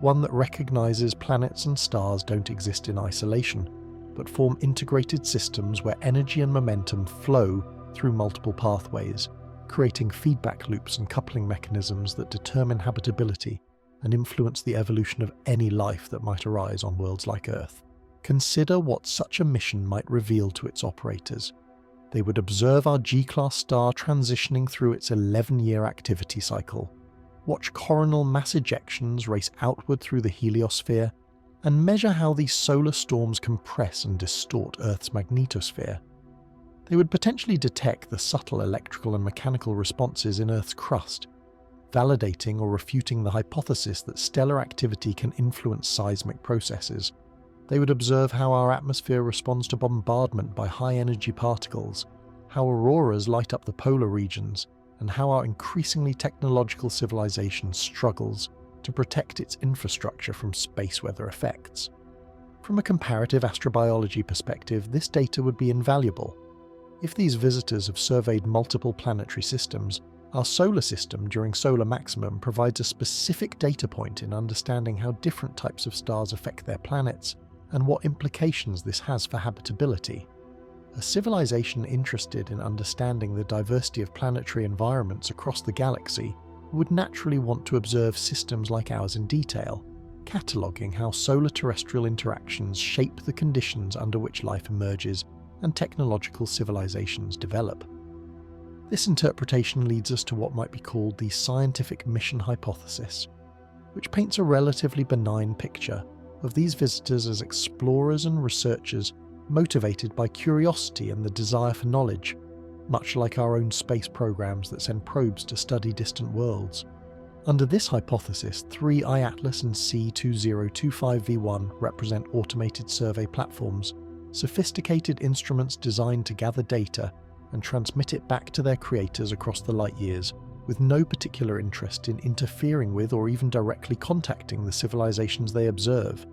one that recognizes planets and stars don't exist in isolation, but form integrated systems where energy and momentum flow through multiple pathways, creating feedback loops and coupling mechanisms that determine habitability and influence the evolution of any life that might arise on worlds like Earth. Consider what such a mission might reveal to its operators. They would observe our G-class star transitioning through its 11-year activity cycle, watch coronal mass ejections race outward through the heliosphere, and measure how these solar storms compress and distort Earth's magnetosphere. They would potentially detect the subtle electrical and mechanical responses in Earth's crust, validating or refuting the hypothesis that stellar activity can influence seismic processes. They would observe how our atmosphere responds to bombardment by high-energy particles, how auroras light up the polar regions, and how our increasingly technological civilization struggles to protect its infrastructure from space weather effects. From a comparative astrobiology perspective, this data would be invaluable. If these visitors have surveyed multiple planetary systems, our solar system during solar maximum provides a specific data point in understanding how different types of stars affect their planets and what implications this has for habitability. A civilization interested in understanding the diversity of planetary environments across the galaxy would naturally want to observe systems like ours in detail, cataloguing how solar-terrestrial interactions shape the conditions under which life emerges and technological civilizations develop. This interpretation leads us to what might be called the scientific mission hypothesis, which paints a relatively benign picture of these visitors as explorers and researchers motivated by curiosity and the desire for knowledge, much like our own space programs that send probes to study distant worlds. Under this hypothesis, 3 iAtlas and C-2025 V1 represent automated survey platforms, sophisticated instruments designed to gather data and transmit it back to their creators across the light years, with no particular interest in interfering with or even directly contacting the civilizations they observe.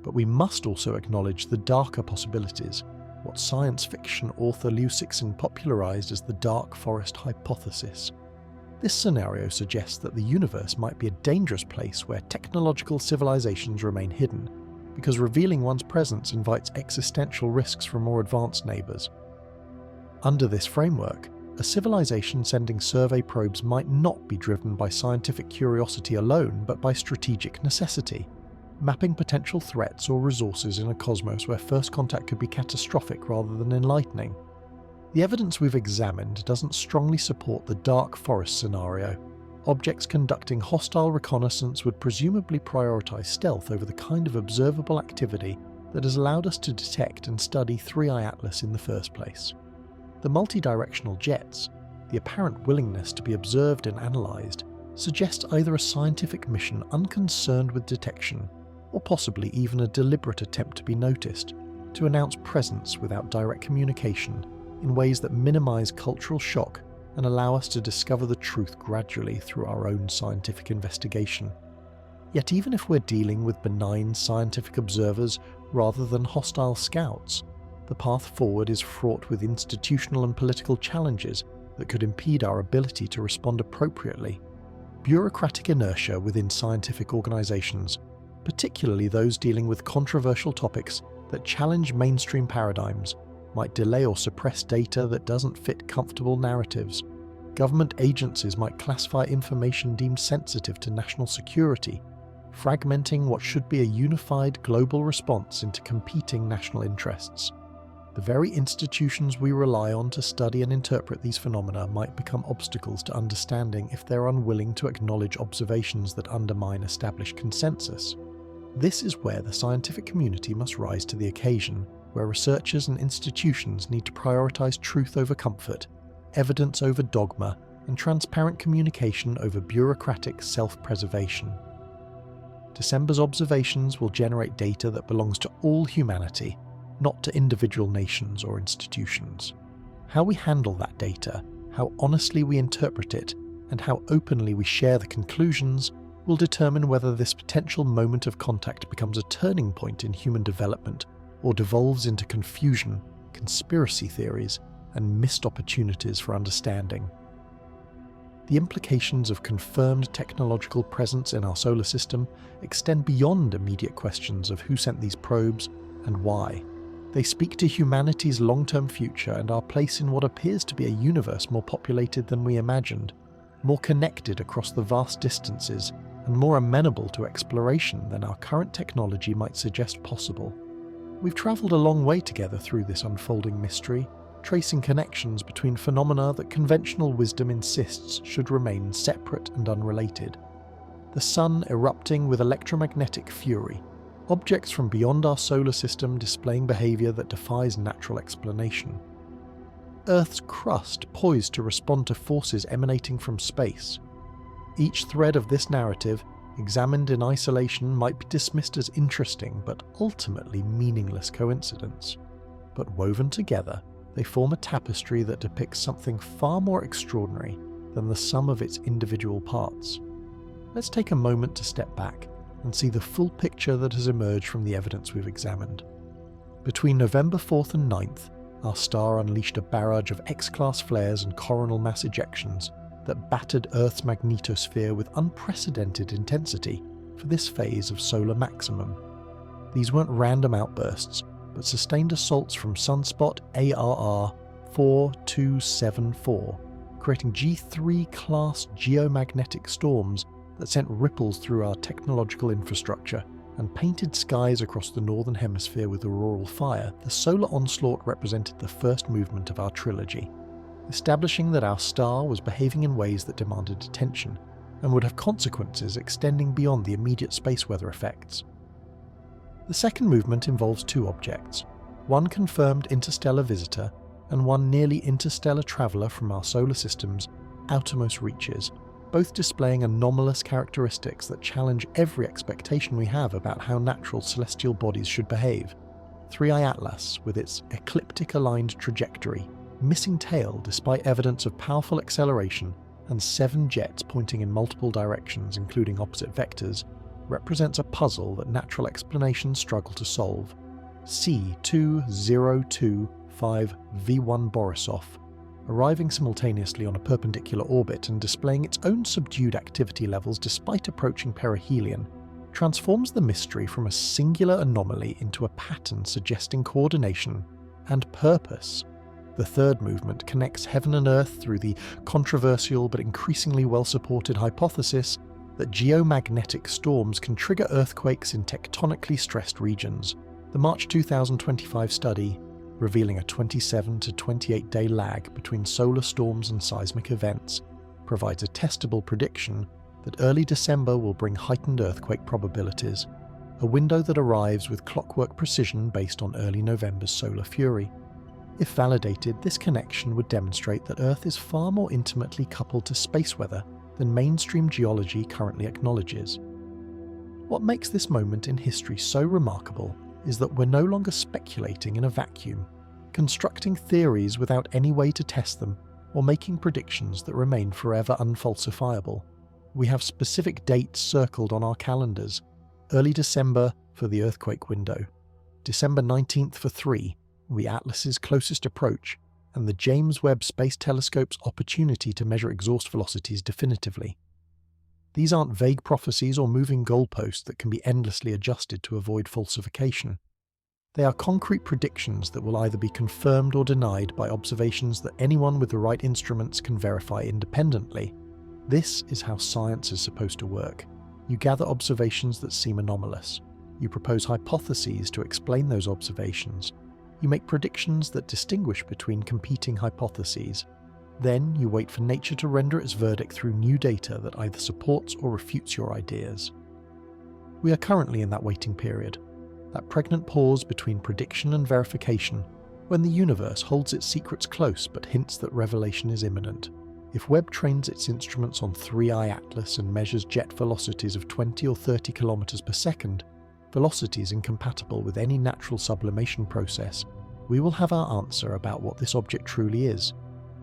But we must also acknowledge the darker possibilities, what science fiction author Liu Cixin popularized as the dark forest hypothesis. This scenario suggests that the universe might be a dangerous place where technological civilizations remain hidden, because revealing one's presence invites existential risks from more advanced neighbors. Under this framework, a civilization sending survey probes might not be driven by scientific curiosity alone, but by strategic necessity, mapping potential threats or resources in a cosmos where first contact could be catastrophic rather than enlightening. The evidence we've examined doesn't strongly support the dark forest scenario. Objects conducting hostile reconnaissance would presumably prioritize stealth over the kind of observable activity that has allowed us to detect and study 3 iAtlas in the first place. The multi-directional jets, the apparent willingness to be observed and analysed, suggest either a scientific mission unconcerned with detection, or possibly even a deliberate attempt to be noticed, to announce presence without direct communication in ways that minimise cultural shock and allow us to discover the truth gradually through our own scientific investigation. Yet even if we're dealing with benign scientific observers rather than hostile scouts, the path forward is fraught with institutional and political challenges that could impede our ability to respond appropriately. Bureaucratic inertia within scientific organisations, particularly those dealing with controversial topics that challenge mainstream paradigms, might delay or suppress data that doesn't fit comfortable narratives. Government agencies might classify information deemed sensitive to national security, fragmenting what should be a unified global response into competing national interests. The very institutions we rely on to study and interpret these phenomena might become obstacles to understanding if they're unwilling to acknowledge observations that undermine established consensus. This is where the scientific community must rise to the occasion, where researchers and institutions need to prioritize truth over comfort, evidence over dogma, and transparent communication over bureaucratic self-preservation. December's observations will generate data that belongs to all humanity, not to individual nations or institutions. How we handle that data, how honestly we interpret it, and how openly we share the conclusions will determine whether this potential moment of contact becomes a turning point in human development or devolves into confusion, conspiracy theories, and missed opportunities for understanding. The implications of confirmed technological presence in our solar system extend beyond immediate questions of who sent these probes and why. They speak to humanity's long-term future and our place in what appears to be a universe more populated than we imagined, more connected across the vast distances, and more amenable to exploration than our current technology might suggest possible. We've travelled a long way together through this unfolding mystery, tracing connections between phenomena that conventional wisdom insists should remain separate and unrelated. The Sun erupting with electromagnetic fury, objects from beyond our solar system displaying behaviour that defies natural explanation. Earth's crust poised to respond to forces emanating from space. Each thread of this narrative, examined in isolation, might be dismissed as interesting but ultimately meaningless coincidence. But woven together, they form a tapestry that depicts something far more extraordinary than the sum of its individual parts. Let's take a moment to step back and see the full picture that has emerged from the evidence we've examined. Between November 4th and 9th, our star unleashed a barrage of X-class flares and coronal mass ejections that battered Earth's magnetosphere with unprecedented intensity for this phase of solar maximum. These weren't random outbursts, but sustained assaults from sunspot ARR 4274, creating G3-class geomagnetic storms that sent ripples through our technological infrastructure and painted skies across the northern hemisphere with auroral fire. The solar onslaught represented the first movement of our trilogy, establishing that our star was behaving in ways that demanded attention and would have consequences extending beyond the immediate space weather effects. The second movement involves two objects, one confirmed interstellar visitor and one nearly interstellar traveller from our solar system's outermost reaches, both displaying anomalous characteristics that challenge every expectation we have about how natural celestial bodies should behave. 3I Atlas, with its ecliptic-aligned trajectory, missing tail despite evidence of powerful acceleration, and 7 jets pointing in multiple directions including opposite vectors, represents a puzzle that natural explanations struggle to solve. C-2025 V1 Borisov, arriving simultaneously on a perpendicular orbit and displaying its own subdued activity levels despite approaching perihelion, transforms the mystery from a singular anomaly into a pattern suggesting coordination and purpose. The third movement connects heaven and earth through the controversial but increasingly well-supported hypothesis that geomagnetic storms can trigger earthquakes in tectonically stressed regions. The March 2025 study, revealing a 27 to 28 day lag between solar storms and seismic events, provides a testable prediction that early December will bring heightened earthquake probabilities, a window that arrives with clockwork precision based on early November's solar fury. If validated, this connection would demonstrate that Earth is far more intimately coupled to space weather than mainstream geology currently acknowledges. What makes this moment in history so remarkable is that we're no longer speculating in a vacuum, constructing theories without any way to test them, or making predictions that remain forever unfalsifiable. We have specific dates circled on our calendars: early December for the earthquake window, December 19th for 3, the Atlas's closest approach, and the James Webb Space Telescope's opportunity to measure exhaust velocities definitively. These aren't vague prophecies or moving goalposts that can be endlessly adjusted to avoid falsification. They are concrete predictions that will either be confirmed or denied by observations that anyone with the right instruments can verify independently. This is how science is supposed to work. You gather observations that seem anomalous. You propose hypotheses to explain those observations. You make predictions that distinguish between competing hypotheses. Then you wait for nature to render its verdict through new data that either supports or refutes your ideas. We are currently in that waiting period, that pregnant pause between prediction and verification, when the universe holds its secrets close but hints that revelation is imminent. If Webb trains its instruments on 3I Atlas and measures jet velocities of 20 or 30 kilometers per second, velocities incompatible with any natural sublimation process, we will have our answer about what this object truly is.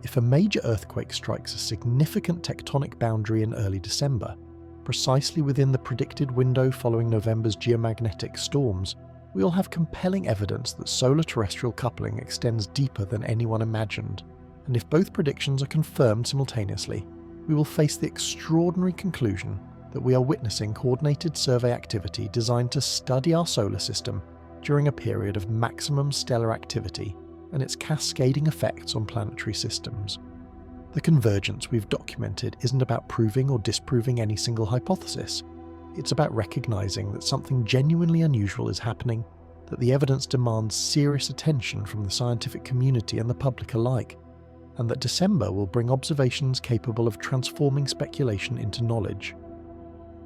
If a major earthquake strikes a significant tectonic boundary in early December, precisely within the predicted window following November's geomagnetic storms, we'll have compelling evidence that solar-terrestrial coupling extends deeper than anyone imagined, and if both predictions are confirmed simultaneously, we will face the extraordinary conclusion that we are witnessing coordinated survey activity designed to study our solar system during a period of maximum stellar activity and its cascading effects on planetary systems. The convergence we've documented isn't about proving or disproving any single hypothesis. It's about recognizing that something genuinely unusual is happening, that the evidence demands serious attention from the scientific community and the public alike, and that December will bring observations capable of transforming speculation into knowledge.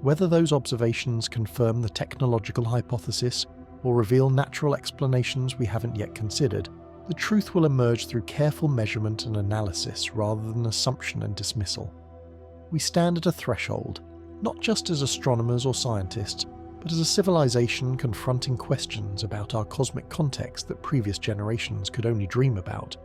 Whether those observations confirm the technological hypothesis or reveal natural explanations we haven't yet considered, the truth will emerge through careful measurement and analysis rather than assumption and dismissal. We stand at a threshold, not just as astronomers or scientists, but as a civilization confronting questions about our cosmic context that previous generations could only dream about.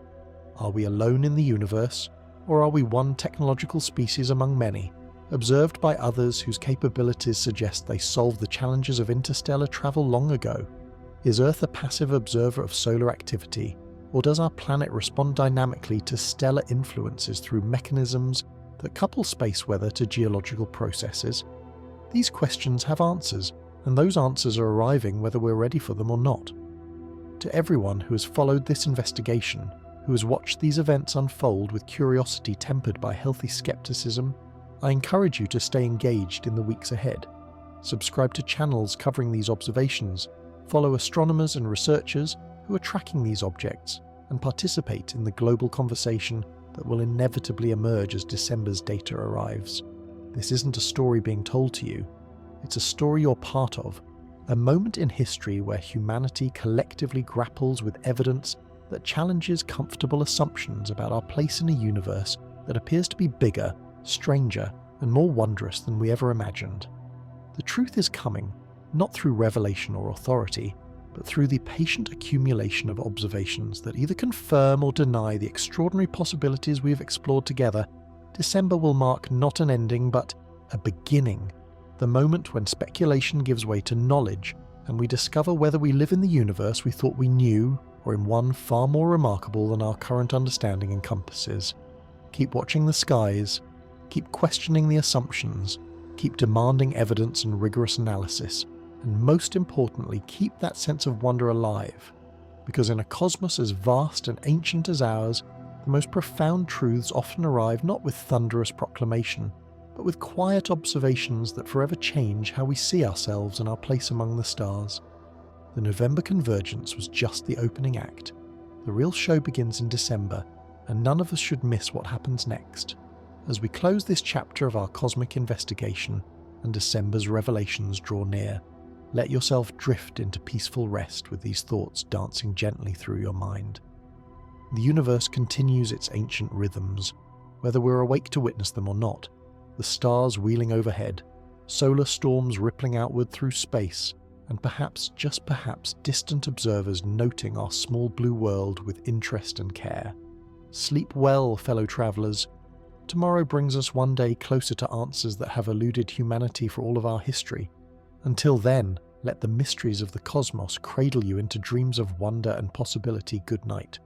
Are we alone in the universe, or are we one technological species among many, observed by others whose capabilities suggest they solved the challenges of interstellar travel long ago? Is Earth a passive observer of solar activity, or does our planet respond dynamically to stellar influences through mechanisms that couple space weather to geological processes? These questions have answers, and those answers are arriving whether we're ready for them or not. To everyone who has followed this investigation, who has watched these events unfold with curiosity tempered by healthy skepticism, I encourage you to stay engaged in the weeks ahead. Subscribe to channels covering these observations, follow astronomers and researchers who are tracking these objects, and participate in the global conversation that will inevitably emerge as December's data arrives. This isn't a story being told to you, it's a story you're part of, a moment in history where humanity collectively grapples with evidence that challenges comfortable assumptions about our place in a universe that appears to be bigger, stranger, and more wondrous than we ever imagined. The truth is coming, not through revelation or authority, but through the patient accumulation of observations that either confirm or deny the extraordinary possibilities we have explored together. December will mark not an ending, but a beginning, the moment when speculation gives way to knowledge, and we discover whether we live in the universe we thought we knew, or in one far more remarkable than our current understanding encompasses. Keep watching the skies, keep questioning the assumptions, keep demanding evidence and rigorous analysis, and most importantly, keep that sense of wonder alive, because in a cosmos as vast and ancient as ours, the most profound truths often arrive not with thunderous proclamation, but with quiet observations that forever change how we see ourselves and our place among the stars. The November convergence was just the opening act. The real show begins in December, and none of us should miss what happens next. As we close this chapter of our cosmic investigation and December's revelations draw near, let yourself drift into peaceful rest with these thoughts dancing gently through your mind. The universe continues its ancient rhythms, whether we're awake to witness them or not. The stars wheeling overhead, solar storms rippling outward through space, and perhaps, just perhaps, distant observers noting our small blue world with interest and care. Sleep well, fellow travellers. Tomorrow brings us one day closer to answers that have eluded humanity for all of our history. Until then, let the mysteries of the cosmos cradle you into dreams of wonder and possibility. Good night.